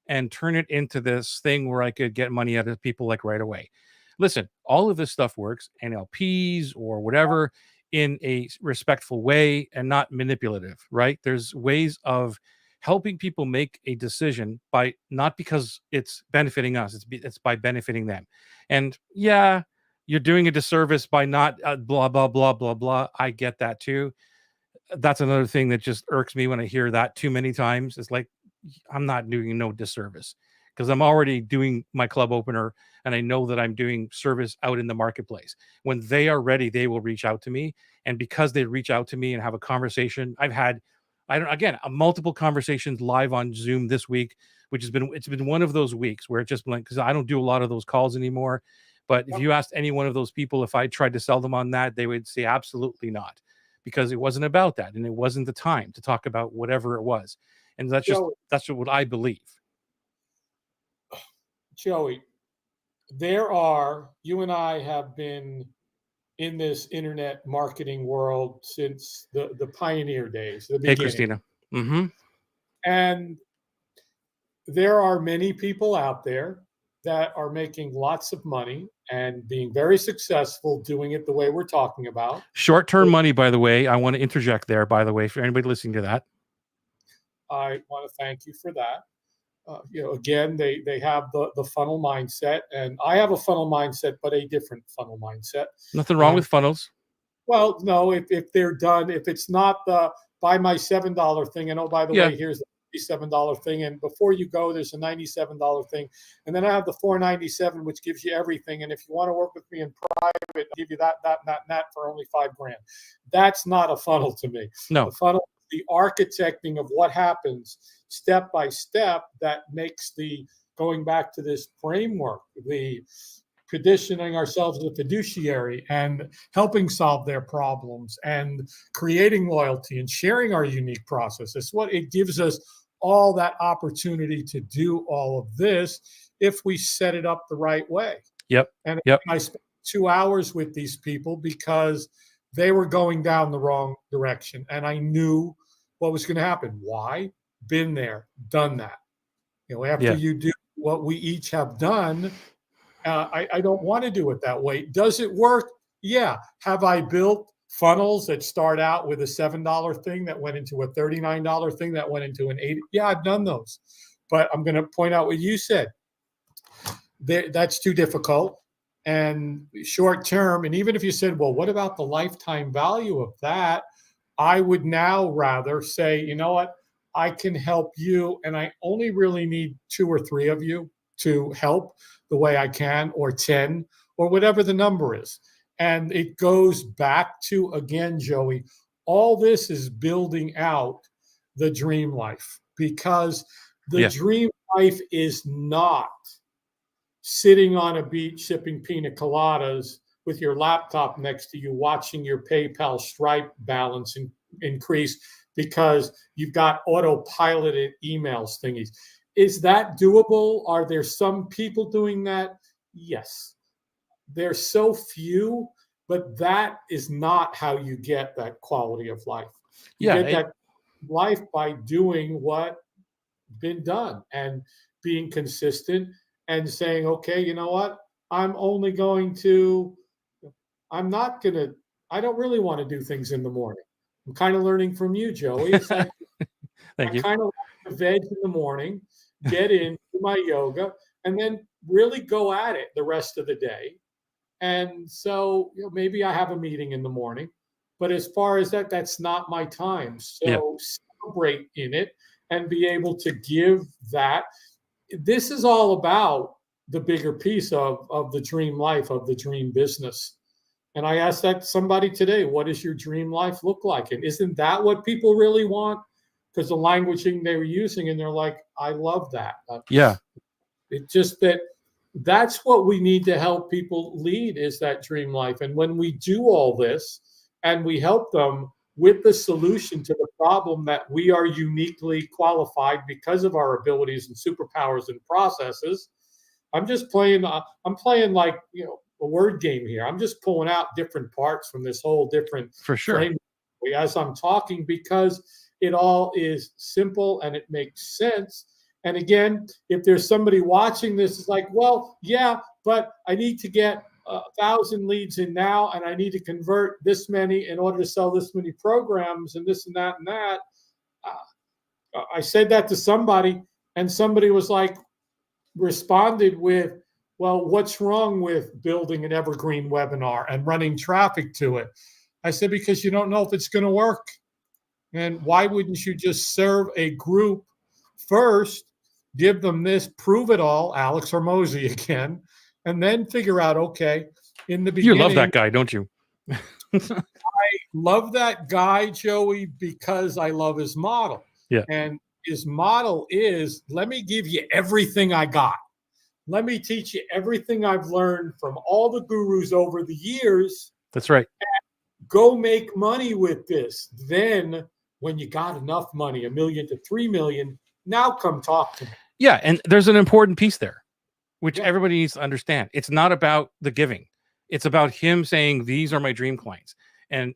and turn it into this thing where I could get money out of people like right away. Listen, all of this stuff works, NLPs or whatever, in a respectful way and not manipulative, right? There's ways of helping people make a decision by not because it's benefiting us, it's by benefiting them. And yeah, you're doing a disservice by not blah blah blah blah blah. I get that too. That's another thing that just irks me when I hear that too many times. It's like, I'm not doing no disservice because I'm already doing my club opener and I know that I'm doing service out in the marketplace. When they are ready, they will reach out to me. And because they reach out to me and have a conversation, I've had, multiple conversations live on Zoom this week, which it's been one of those weeks where it just been like, because I don't do a lot of those calls anymore. But if you asked any one of those people if I tried to sell them on that, they would say absolutely not, because it wasn't about that. And it wasn't the time to talk about whatever it was. And that's what I believe. Joey, you and I have been in this internet marketing world since the pioneer days, the beginning. Hey, Christina. Mm-hmm. And there are many people out there that are making lots of money and being very successful doing it the way we're talking about. Short-term money, by the way. I want to interject there, by the way, for anybody listening to that. I want to thank you for that. Again, they have the funnel mindset, and I have a funnel mindset, but a different funnel mindset. Nothing wrong with funnels. Well, no, if they're done, if it's not the buy my $7 thing, and oh, by the way, here's the $7 thing, and before you go, there's a $97 thing, and then I have the $497, which gives you everything. And if you want to work with me in private, I'll give you that for only $5,000. That's not a funnel to me. No, the funnel, the architecting of what happens step by step, that makes the going back to this framework, the conditioning ourselves as a fiduciary and helping solve their problems and creating loyalty and sharing our unique process. It's what it gives us all that opportunity to do all of this if we set it up the right way. Yep. And I spent 2 hours with these people because they were going down the wrong direction. And I knew what was going to happen. Why? Been there, done that. After you do what we each have done, I don't want to do it that way. Does it work? Yeah. Have I built funnels that start out with a $7 thing that went into a $39 thing that went into an $80? Yeah, I've done those. But I'm going to point out what you said. That's too difficult and short term. And even if you said, well, what about the lifetime value of that? I would now rather say, you know what? I can help you, and I only really need 2 or 3 of you to help the way I can, or 10, or whatever the number is. And it goes back to, again, Joey, all this is building out the dream life, because the dream life is not sitting on a beach sipping pina coladas with your laptop next to you, watching your PayPal Stripe balance increase because you've got autopiloted emails thingies. Is that doable? Are there some people doing that? Yes. There's so few, but that is not how you get that quality of life. You get that life by doing what been done and being consistent and saying, okay, you know what? I don't really want to do things in the morning. I'm kind of learning from you, Joey. It's like, Thank you. I kind of like to veg in the morning, get into my yoga, and then really go at it the rest of the day. And so maybe I have a meeting in the morning, but as far as that's not my time. So celebrate in it and be able to give that. This is all about the bigger piece of the dream life, of the dream business. And I asked that somebody today, what does your dream life look like? And isn't that what people really want? Because the languaging they were using, and they're like, I love that. Yeah. It's just that's what we need to help people lead, is that dream life. And when we do all this and we help them with the solution to the problem that we are uniquely qualified because of our abilities and superpowers and processes. I'm playing like, a word game here. I'm just pulling out different parts from this whole different For sure. framework as I'm talking, because it all is simple and it makes sense. And again, if there's somebody watching this, it's like, well, yeah, but I need to get 1,000 leads in now, and I need to convert this many in order to sell this many programs and this and that and that. I said that to somebody, and somebody was like, responded with, well, what's wrong with building an evergreen webinar and running traffic to it? I said, because you don't know if it's going to work. And why wouldn't you just serve a group first, give them this, prove it all, Alex Hormozy again, and then figure out, okay, in the beginning. You love that guy, don't you? I love that guy, Joey, because I love his model. Yeah. And his model is, let me give you everything I got. Let me teach you everything I've learned from all the gurus over the years. That's right. Go make money with this. Then when you got enough money, $1 million to $3 million, now come talk to me. Yeah. And there's an important piece there, which everybody needs to understand. It's not about the giving. It's about him saying, these are my dream clients. And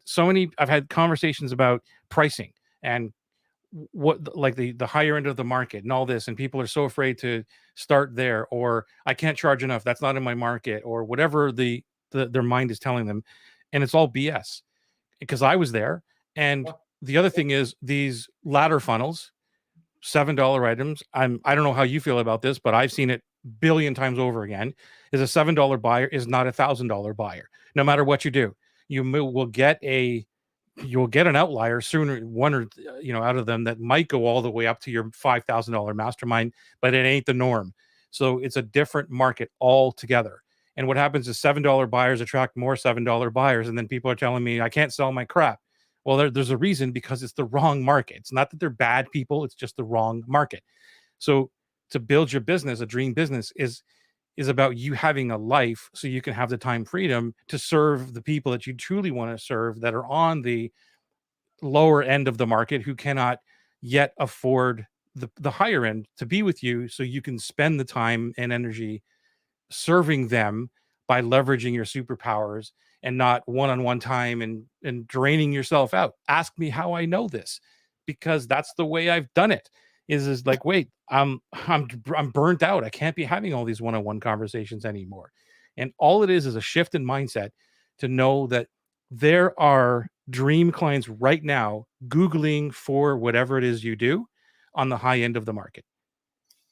I've had conversations about pricing and what, like the higher end of the market and all this, and people are so afraid to start there, or I can't charge enough, that's not in my market, or whatever their mind is telling them. And it's all BS, because I was there. And the other thing is, these ladder funnels, $7 items, I don't know how you feel about this, but I've seen it billion times over again, is a $7 buyer is not $1,000 buyer. No matter what you do, you'll get an outlier sooner, one or out of them that might go all the way up to your $5,000 mastermind, but it ain't the norm. So it's a different market altogether. And what happens is $7 buyers attract more $7 buyers, and then people are telling me I can't sell my crap. Well, there's a reason, because it's the wrong market. It's not that they're bad people, it's just the wrong market. So to build your business, a dream business, is about you having a life so you can have the time freedom to serve the people that you truly want to serve, that are on the lower end of the market, who cannot yet afford the higher end to be with you, so you can spend the time and energy serving them by leveraging your superpowers, and not one-on-one time and draining yourself out. Ask me how I know this, because that's the way I've done it. Is like, wait, I'm burnt out. I can't be having all these one-on-one conversations anymore. And all it is a shift in mindset to know that there are dream clients right now Googling for whatever it is you do on the high end of the market.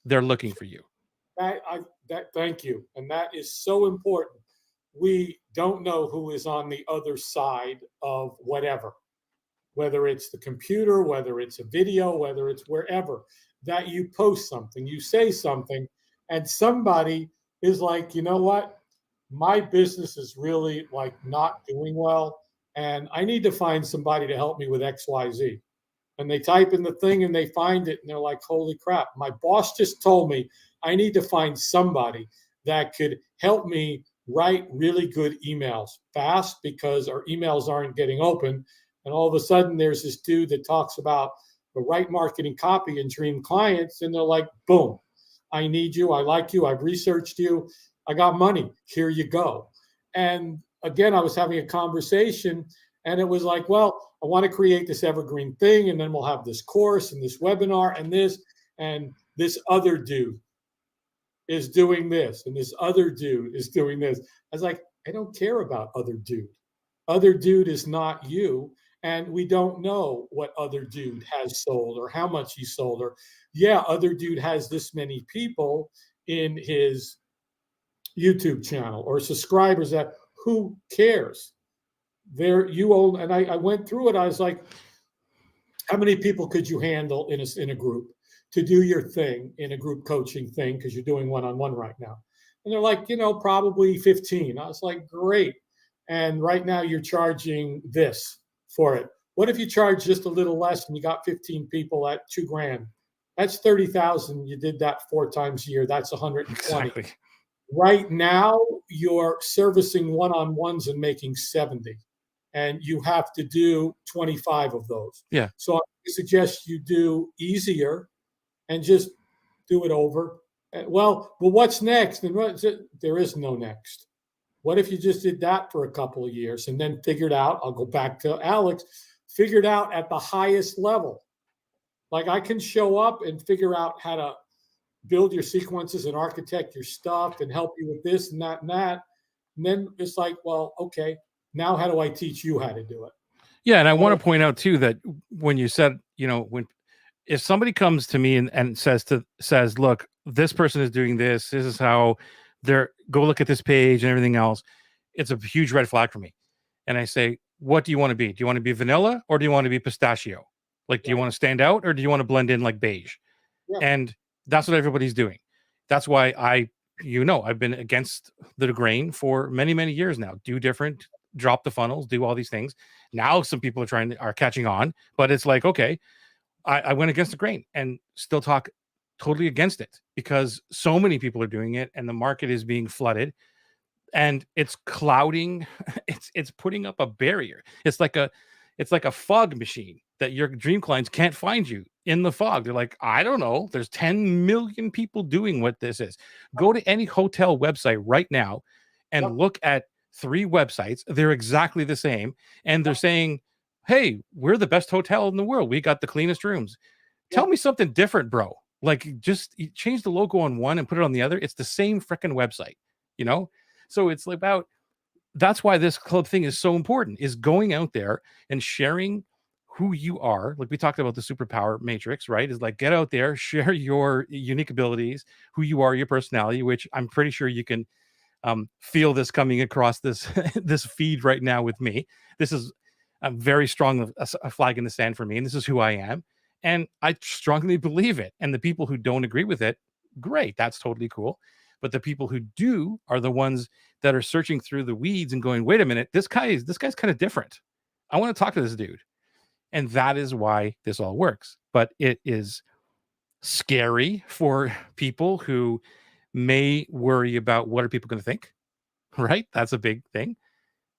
They're looking for you. Thank you. And that is so important. We don't know who is on the other side of whatever, whether it's the computer, whether it's a video, whether it's wherever, that you post something, you say something, and somebody is like, you know what? My business is really like not doing well, and I need to find somebody to help me with XYZ. And they type in the thing and they find it, and they're like, holy crap, my boss just told me I need to find somebody that could help me write really good emails fast, because our emails aren't getting open. And all of a sudden there's this dude that talks about the right marketing copy and dream clients. And they're like, boom, I need you. I like you. I've researched you. I got money. Here you go. And again, I was having a conversation, and it was like, well, I want to create this evergreen thing, and then we'll have this course and this webinar and this other dude is doing this, and this other dude is doing this. I was like, I don't care about other dude. Other dude is not you. And we don't know what other dude has sold or how much he sold. Or, yeah, other dude has this many people in his YouTube channel or subscribers. That who cares? There you own. And I went through it. I was like, how many people could you handle in a group to do your thing, in a group coaching thing, because you're doing one-on-one right now? And they're like, probably 15. I was like, great. And right now you're charging this for it. What if you charge just a little less and you got 15 people at $2,000? That's 30,000. You did that 4 times a year. That's 120. Exactly. Right now, you're servicing one-on-ones and making 70, and you have to do 25 of those. Yeah. So I suggest you do easier and just do it over. Well, what's next? And there is no next. What if you just did that for a couple of years and then figured out, I'll go back to Alex, figured out at the highest level. Like I can show up and figure out how to build your sequences and architect your stuff and help you with this and that and that. And then it's like, well, okay, now how do I teach you how to do it? Yeah. And I want to point out too, that when you said, if somebody comes to me and says, look, this person is doing this is how go look at this page and everything else, it's a huge red flag for me. And I say, what do you want to be? Do you want to be vanilla or do you want to be pistachio? Like, do you want to stand out or do you want to blend in like beige? Yeah. And that's what everybody's doing. That's why I've been against the grain for many, many years now. Do different, drop the funnels, do all these things. Now some people are catching on, but it's like, okay, I went against the grain and still talk totally against it because so many people are doing it and the market is being flooded and it's clouding. It's putting up a barrier. It's like a fog machine that your dream clients can't find you in the fog. They're like, I don't know. There's 10 million people doing what this is. Go to any hotel website right now and look at 3 websites. They're exactly the same. And they're saying, hey, we're the best hotel in the world. We got the cleanest rooms. Tell me something different, bro. Like just change the logo on one and put it on the other. It's the same freaking website, So it's about, that's why this club thing is so important, is going out there and sharing who you are. Like we talked about the superpower matrix, right? Is like, get out there, share your unique abilities, who you are, your personality, which I'm pretty sure you can feel this coming across this, this feed right now with me. This is a very strong a flag in the sand for me. And this is who I am. And I strongly believe it. And the people who don't agree with it, great. That's totally cool. But the people who do are the ones that are searching through the weeds and going, wait a minute, this guy's kind of different. I want to talk to this dude. And that is why this all works. But it is scary for people who may worry about what are people going to think, right? That's a big thing.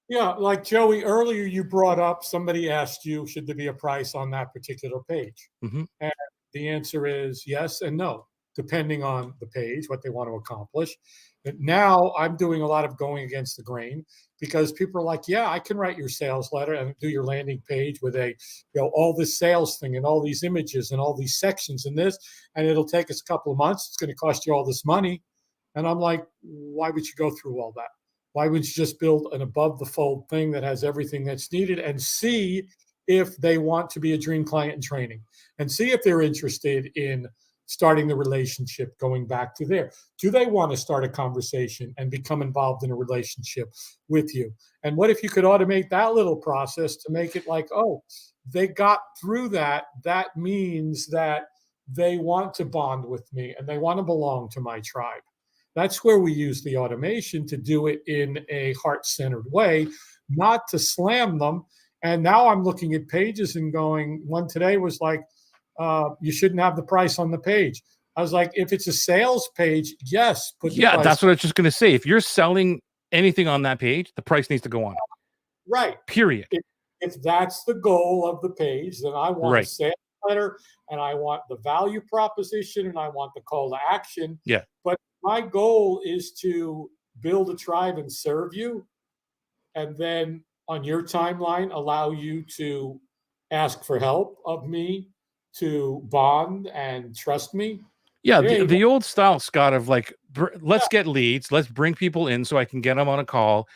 Yeah, like Joey, earlier you brought up, somebody asked you, should there be a price on that particular page? Mm-hmm. And the answer is yes and no, depending on the page, what they want to accomplish. But now I'm doing a lot of going against the grain because people are like, yeah, I can write your sales letter and do your landing page with all this sales thing and all these images and all these sections and this, and it'll take us a couple of months. It's going to cost you all this money. And I'm like, why would you go through all that? Why wouldn't you just build an above the fold thing that has everything that's needed and see if they want to be a dream client in training and see if they're interested in starting the relationship, going back to there. Do they want to start a conversation and become involved in a relationship with you? And what if you could automate that little process to make it like, oh, they got through that. That means that they want to bond with me and they want to belong to my tribe. That's where we use the automation to do it in a heart-centered way, not to slam them. And now I'm looking at pages and going, one today was like, you shouldn't have the price on the page. I was like, if it's a sales page, yes. Yeah, that's what I was just going to say. If you're selling anything on that page, the price needs to go on. Right. Period. If that's the goal of the page, then I want a sales letter and I want the value proposition and I want the call to action. Yeah. But my goal is to build a tribe and serve you, and then on your timeline, allow you to ask for help of me, to bond and trust me. Yeah, the old style, Scott, of like, let's get leads, let's bring people in so I can get them on a call,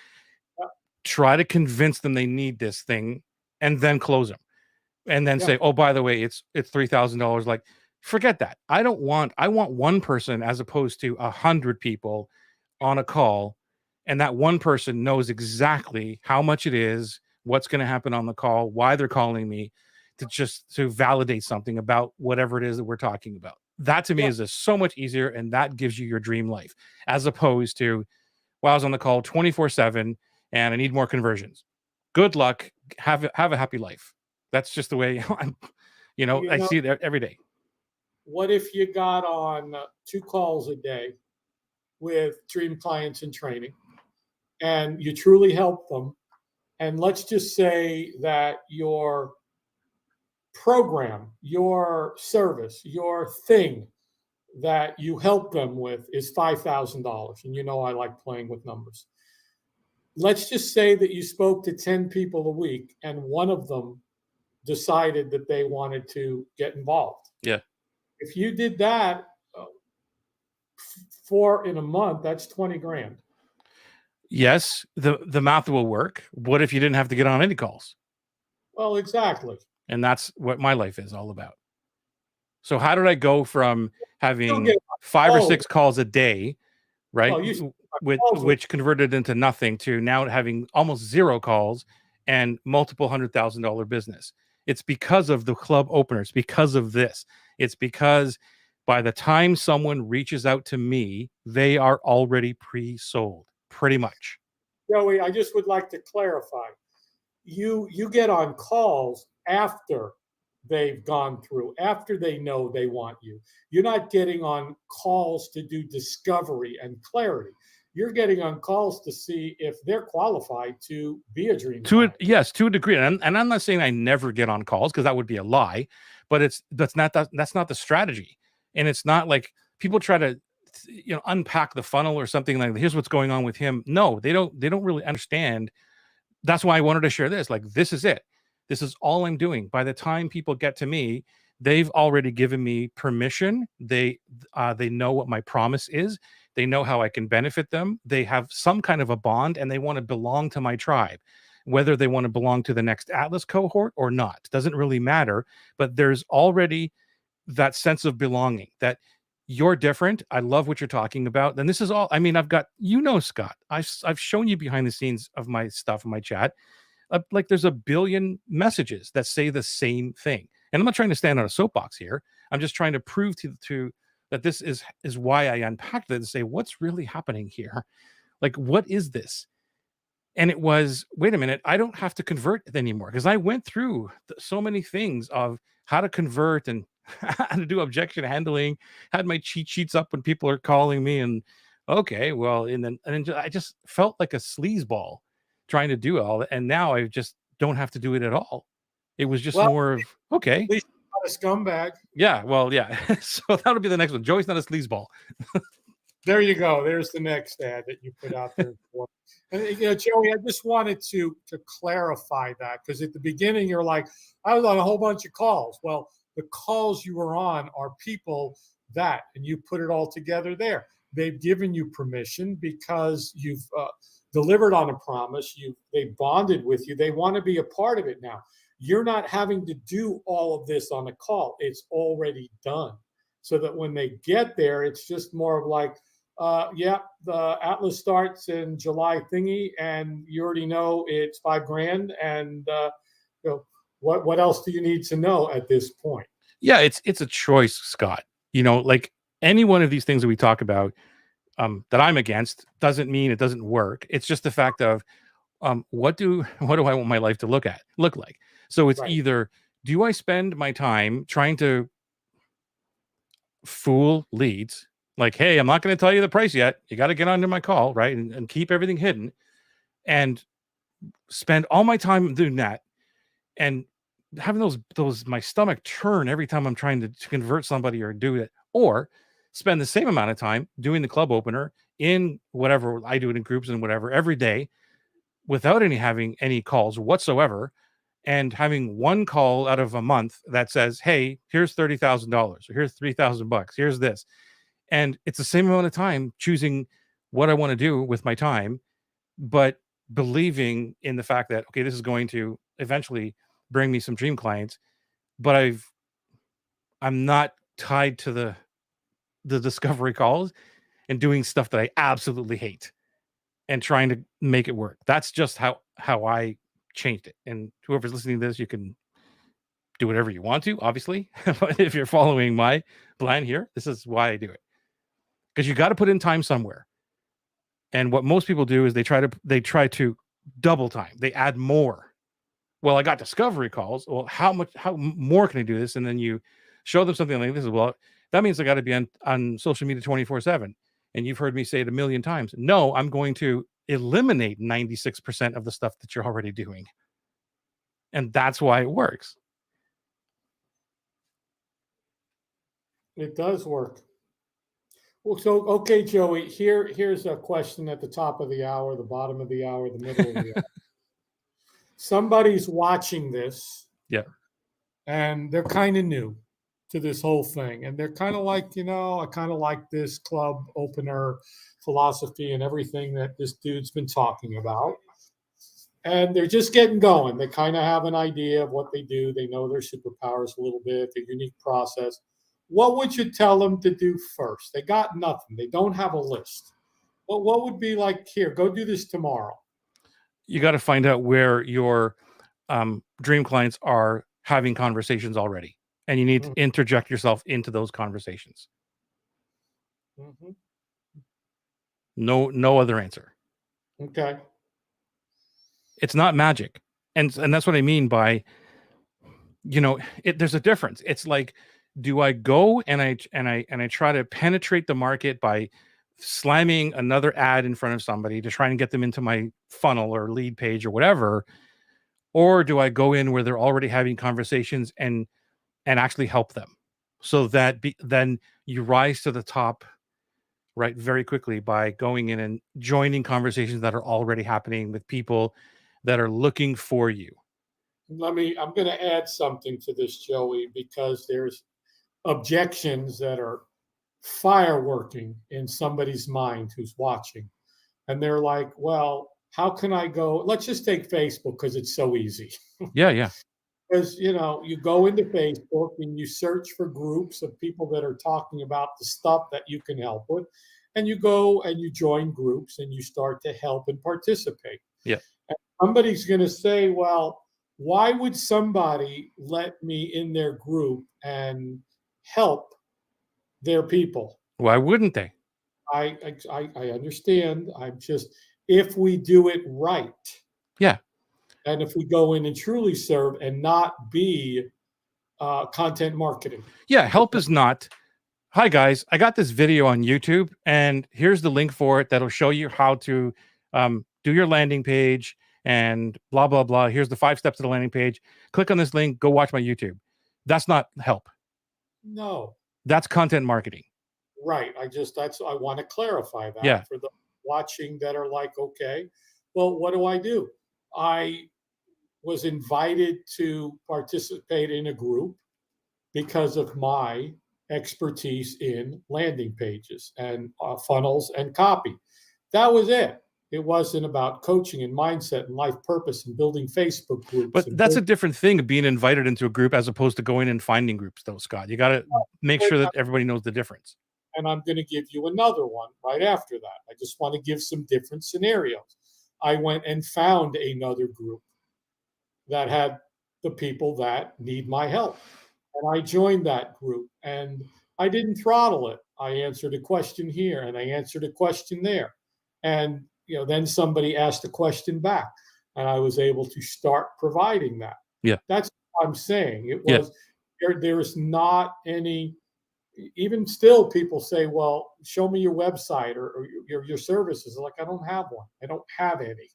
try to convince them they need this thing, and then close them. And then say, oh, by the way, it's $3,000. Like, forget that. I want one person as opposed to 100 people on a call. And that one person knows exactly how much it is, what's going to happen on the call, why they're calling me, to validate something about whatever it is that we're talking about. That to me Yeah. is just so much easier, and that gives you your dream life, as opposed to, well, I was on the call 24/7 and I need more conversions. Good luck. Have a happy life. That's just the way I'm, You I know, see it every day. what if you got on 2 calls a day with dream clients in training and you truly help them? And let's just say that your program, your service, your thing that you help them with is $5,000. And you know, I like playing with numbers. Let's just say that you spoke to 10 people a week and one of them decided that they wanted to get involved. Yeah. If you did that four in a month, that's 20 grand. Yes, the math will work. What if you didn't have to get on any calls? Well, exactly. And that's what my life is all about. So how did I go from You'll having get 5 or calls. 6 calls a day, right, Well, you with calls with which converted into nothing, to now having almost 0 calls and multiple $100,000 business? It's because of the club openers, because of this. It's because by the time someone reaches out to me, they are already pre-sold, pretty much. Joey, I just would like to clarify. You get on calls after they've gone through, after they know they want you. You're not getting on calls to do discovery and clarity. You're getting on calls to see if they're qualified to be a dream client. Yes, to a degree, and I'm not saying I never get on calls, because that would be a lie, but that's not the strategy, and it's not like people try to unpack the funnel or something like, here's what's going on with him. No, they don't really understand. That's why I wanted to share this. Like, this is it. This is all I'm doing. By the time people get to me, they've already given me permission. They know what my promise is. They know how I can benefit them. They have some kind of a bond, and they want to belong to my tribe. Whether they want to belong to the next Atlas cohort or not doesn't really matter. But there's already that sense of belonging, that you're different. I love what you're talking about. And this is all, I mean, I've got, Scott, I've shown you behind the scenes of my stuff in my chat. Like, there's a billion messages that say the same thing. And I'm not trying to stand on a soapbox here. I'm just trying to prove to that this is why I unpacked it and say, what's really happening here? Like, what is this? And it was, wait a minute, I don't have to convert anymore, because I went through so many things of how to convert and how to do objection handling, had my cheat sheets up when people are calling me, and okay, well, and then I just felt like a sleazeball trying to do all that, and now I just don't have to do it at all. It was just Well, more of, okay, at least you're not a scumbag. yeah, well, yeah. So that'll be the next one. Joey's not a sleazeball. There you go. There's the next ad that you put out there. And Joey, I just wanted to clarify that, because at the beginning you're like, I was on a whole bunch of calls. Well, the calls you were on are people that, and you put it all together there. They've given you permission because you've delivered on a promise. They bonded with you. They want to be a part of it now. You're not having to do all of this on a call. It's already done. So that when they get there, it's just more of like, yeah, the Atlas starts in July thingy, and you already know it's $5,000. And what else do you need to know at this point? Yeah, it's a choice, Scott. Like, any one of these things that we talk about, that I'm against, doesn't mean it doesn't work. It's just the fact of, what do I want my life to look like? So it's Right. either, do I spend my time trying to fool leads, like, hey, I'm not going to tell you the price yet, you got to get onto my call, right, and keep everything hidden, and spend all my time doing that, and having those my stomach turn every time I'm trying to convert somebody or do it, or spend the same amount of time doing the club opener in whatever I do it in groups and whatever every day, without having any calls whatsoever, and having one call out of a month that says, hey, here's $30,000, or here's $3,000, here's this. And it's the same amount of time choosing what I want to do with my time, but believing in the fact that, okay, this is going to eventually bring me some dream clients, but I'm not tied to the discovery calls and doing stuff that I absolutely hate and trying to make it work. That's just how I changed it. And whoever's listening to this, you can do whatever you want to, obviously. But if you're following my plan here, this is why I do it. Because you got to put in time somewhere. And what most people do is they try to double time. They add more. Well, I got discovery calls. Well, how more can I do this? And then you show them something like this. Well, that means I got to be on social media 24/7. And you've heard me say it a million times. No, I'm going to eliminate 96% of the stuff that you're already doing. And that's why it works. It does work. Well, so, okay, Joey, here's a question at the top of the hour, the bottom of the hour, the middle of the hour. Somebody's watching this. Yeah. And they're kind of new to this whole thing. And they're kind of like, I kind of like this club opener philosophy and everything that this dude's been talking about. And they're just getting going. They kind of have an idea of what they do. They know their superpowers a little bit, their unique process. What would you tell them to do first? They got nothing. They don't have a list. But what would be like, here, go do this tomorrow? You got to find out where your dream clients are having conversations already. And you need to interject yourself into those conversations. Mm-hmm. No other answer. Okay. It's not magic. And that's what I mean by, there's a difference. It's like, do I go and I try to penetrate the market by slamming another ad in front of somebody to try and get them into my funnel or lead page or whatever? Or do I go in where they're already having conversations and actually help them, so that then you rise to the top, right, very quickly by going in and joining conversations that are already happening with people that are looking for you. I'm going to add something to this, Joey, because there's objections that are fireworking in somebody's mind who's watching. And they're like, well, how can I go? Let's just take Facebook because it's so easy. Yeah. Because, you go into Facebook and you search for groups of people that are talking about the stuff that you can help with. And you go and you join groups and you start to help and participate. Yeah. And somebody's going to say, well, why would somebody let me in their group and help their people? Why wouldn't they? I understand. I'm just, if we do it right. Yeah. And if we go in and truly serve and not be content marketing. Yeah. Help is not, hi guys, I got this video on YouTube and here's the link for it that'll show you how to do your landing page and blah, blah, blah. Here's the 5 steps to the landing page. Click on this link, go watch my YouTube. That's not help. No. That's content marketing. Right. I want to clarify that for the watching that are like, okay, well, what do? I was invited to participate in a group because of my expertise in landing pages and funnels and copy. That was it. It wasn't about coaching and mindset and life purpose and building Facebook groups. But that's a different thing, being invited into a group as opposed to going and finding groups, though, Scott. You got to make sure that everybody knows the difference. And I'm going to give you another one right after that. I just want to give some different scenarios. I went and found another group that had the people that need my help. And I joined that group and I didn't throttle it. I answered a question here and I answered a question there. And then somebody asked a question back and I was able to start providing that. Yeah. That's what I'm saying. It was, there is not any, even still people say, well, show me your website or your services. Like, I don't have one. I don't have any.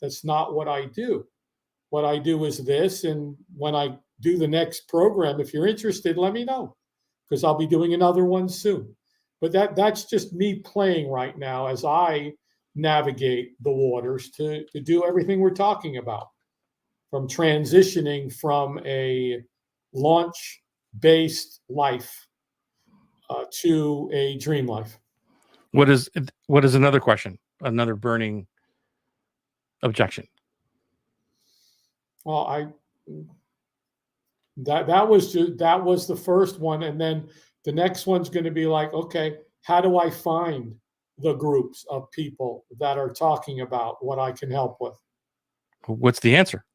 That's not what I do. What I do is this. And when I do the next program, if you're interested, let me know, because I'll be doing another one soon. But that's just me playing right now as I navigate the waters to do everything we're talking about, from transitioning from a launch-based life to a dream life. What is another question? Another burning objection? Well, that was the first one, and then the next one's going to be like, okay, how do I find the groups of people that are talking about what I can help with? What's the answer?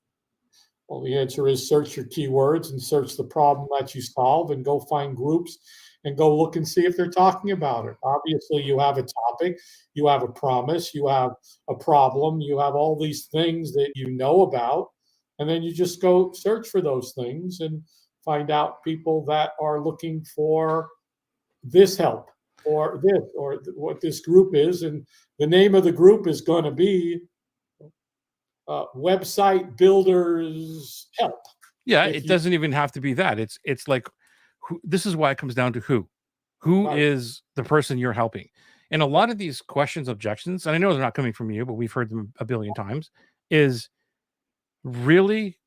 Well, the answer is search your keywords and search the problem that you solve and go find groups and go look and see if they're talking about it. Obviously, you have a topic, you have a promise, you have a problem, you have all these things that you know about, and then you just go search for those things and find out people that are looking for this help or this or what this group is. And the name of the group is going to be Website Builders Help. Yeah, it doesn't even have to be that. It's like, this is why it comes down to who Right. is the person you're helping. And a lot of these questions, objections, and I know they're not coming from you, but we've heard them a billion times, is really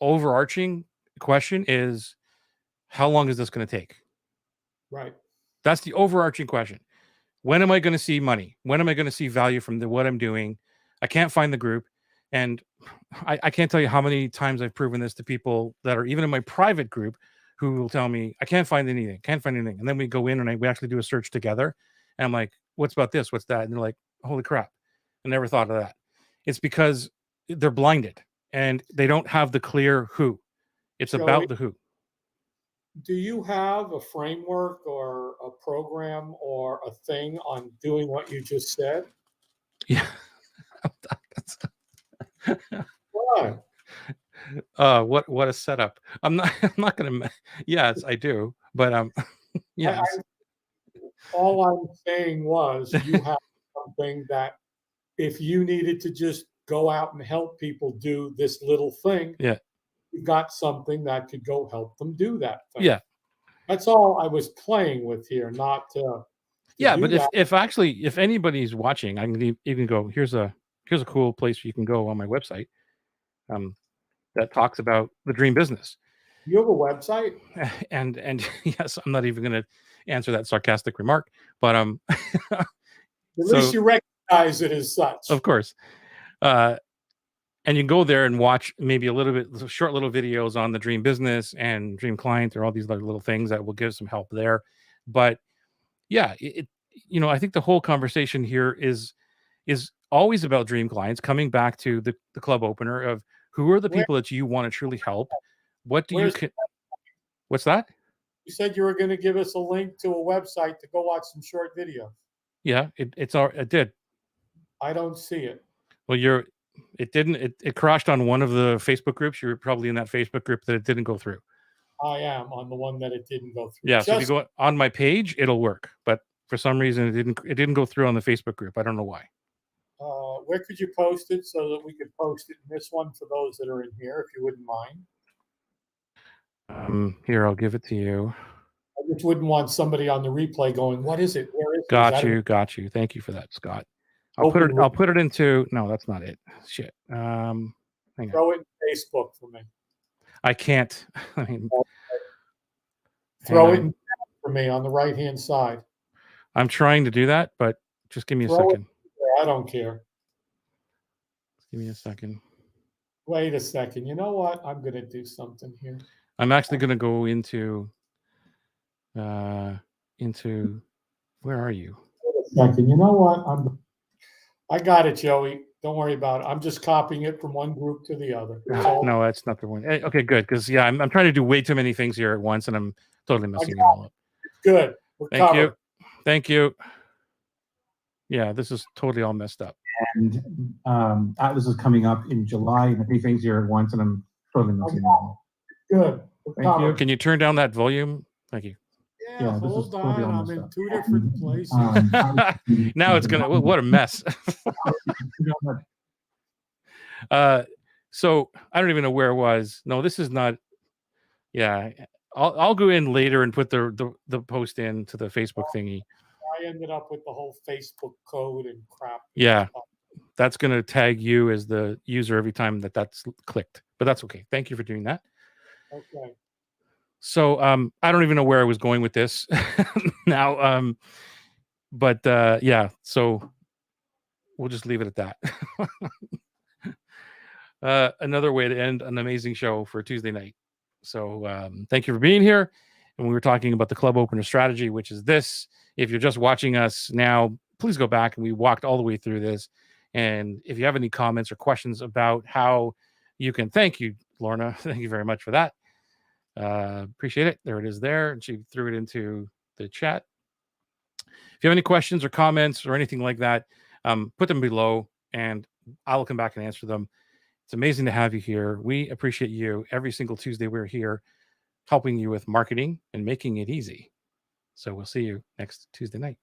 overarching question is, how long is this going to take? Right. That's the overarching question. When am I going to see money? When am I going to see value from what I'm doing? I can't find the group. And I can't tell you how many times I've proven this to people that are even in my private group who will tell me, I can't find anything, can't find anything. And then we go in and we actually do a search together. And I'm like, what's about this? What's that? And they're like, holy crap. I never thought of that. It's because they're blinded and they don't have the clear who. It's Joey, about the who. do you have a framework or a program or a thing on doing what you just said? Yeah. Why? What a setup. I'm not gonna. Yes, I do, but yes. All I'm saying was you have something that if you needed to just go out and help people do this little thing, Yeah. you got something that could go help them do that thing. Yeah. That's all I was playing with here, not to Yeah, do but that. if anybody's watching, I can even go, here's a cool place you can go on my website that talks about the dream business. You have a website? And yes, I'm not even going to answer that sarcastic remark, but At least you recognize it as such. Of course. And you can go there and watch maybe a little bit short little videos on the dream business and dream client or all these little things that will give some help there. But yeah, I think the whole conversation here is always about dream clients, coming back to the club opener of who are the people that you want to truly help. What do you what's that? You said you were going to give us a link to a website to go watch some short videos. Yeah, it did. I don't see it. Well, it crashed on one of the Facebook groups. You're probably in that Facebook group that it didn't go through. I am on the one that it didn't go through. Yeah, so if you go on my page, it'll work. But for some reason, it didn't go through on the Facebook group. I don't know why. Where could you post it so that we could post it in this one for those that are in here, if you wouldn't mind? Here, I'll give it to you. I just wouldn't want somebody on the replay going, "What is it? Where is it?" Got you. Thank you for that, Scott. I'll put it into. No, that's not it. Shit. Hang on. Throw it in Facebook for me. I can't. I mean, throw it in for me on the right-hand side. I'm trying to do that, but just give me a second. I don't care. Give me a second. Wait a second. You know what? I'm going to do something here. I'm actually going to go into where are you? Wait a second. You know what? I got it, Joey. Don't worry about it. I'm just copying it from one group to the other. No, that's not the one. Okay, good. Because yeah, I'm trying to do way too many things here at once, and I'm totally messing it all up. Good. Thank you. Yeah, this is totally all messed up. And Atlas is coming up in July, and a few things here at once, and I'm totally messing it all up. Good. Thank you. Can you turn down that volume? Thank you. Yeah, hold on. I'm in two different places. Now it's gonna. What a mess. So I don't even know where it was. No, this is not. Yeah, I'll go in later and put the post into the Facebook thingy. I ended up with the whole Facebook code and crap. Yeah, that's gonna tag you as the user every time that's clicked. But that's okay. Thank you for doing that. Okay. So I don't even know where I was going with this now. But yeah, so we'll just leave it at that. Another way to end an amazing show for Tuesday night. So thank you for being here. And we were talking about the club opener strategy, which is this. If you're just watching us now, please go back, and we walked all the way through this. And if you have any comments or questions about how you can, thank you, Lorna, thank you very much for that. Appreciate it. There it is there. And she threw it into the chat. If you have any questions or comments or anything like that, put them below and I'll come back and answer them. It's amazing to have you here. We appreciate you. Every single Tuesday we're here helping you with marketing and making it easy. So we'll see you next Tuesday night.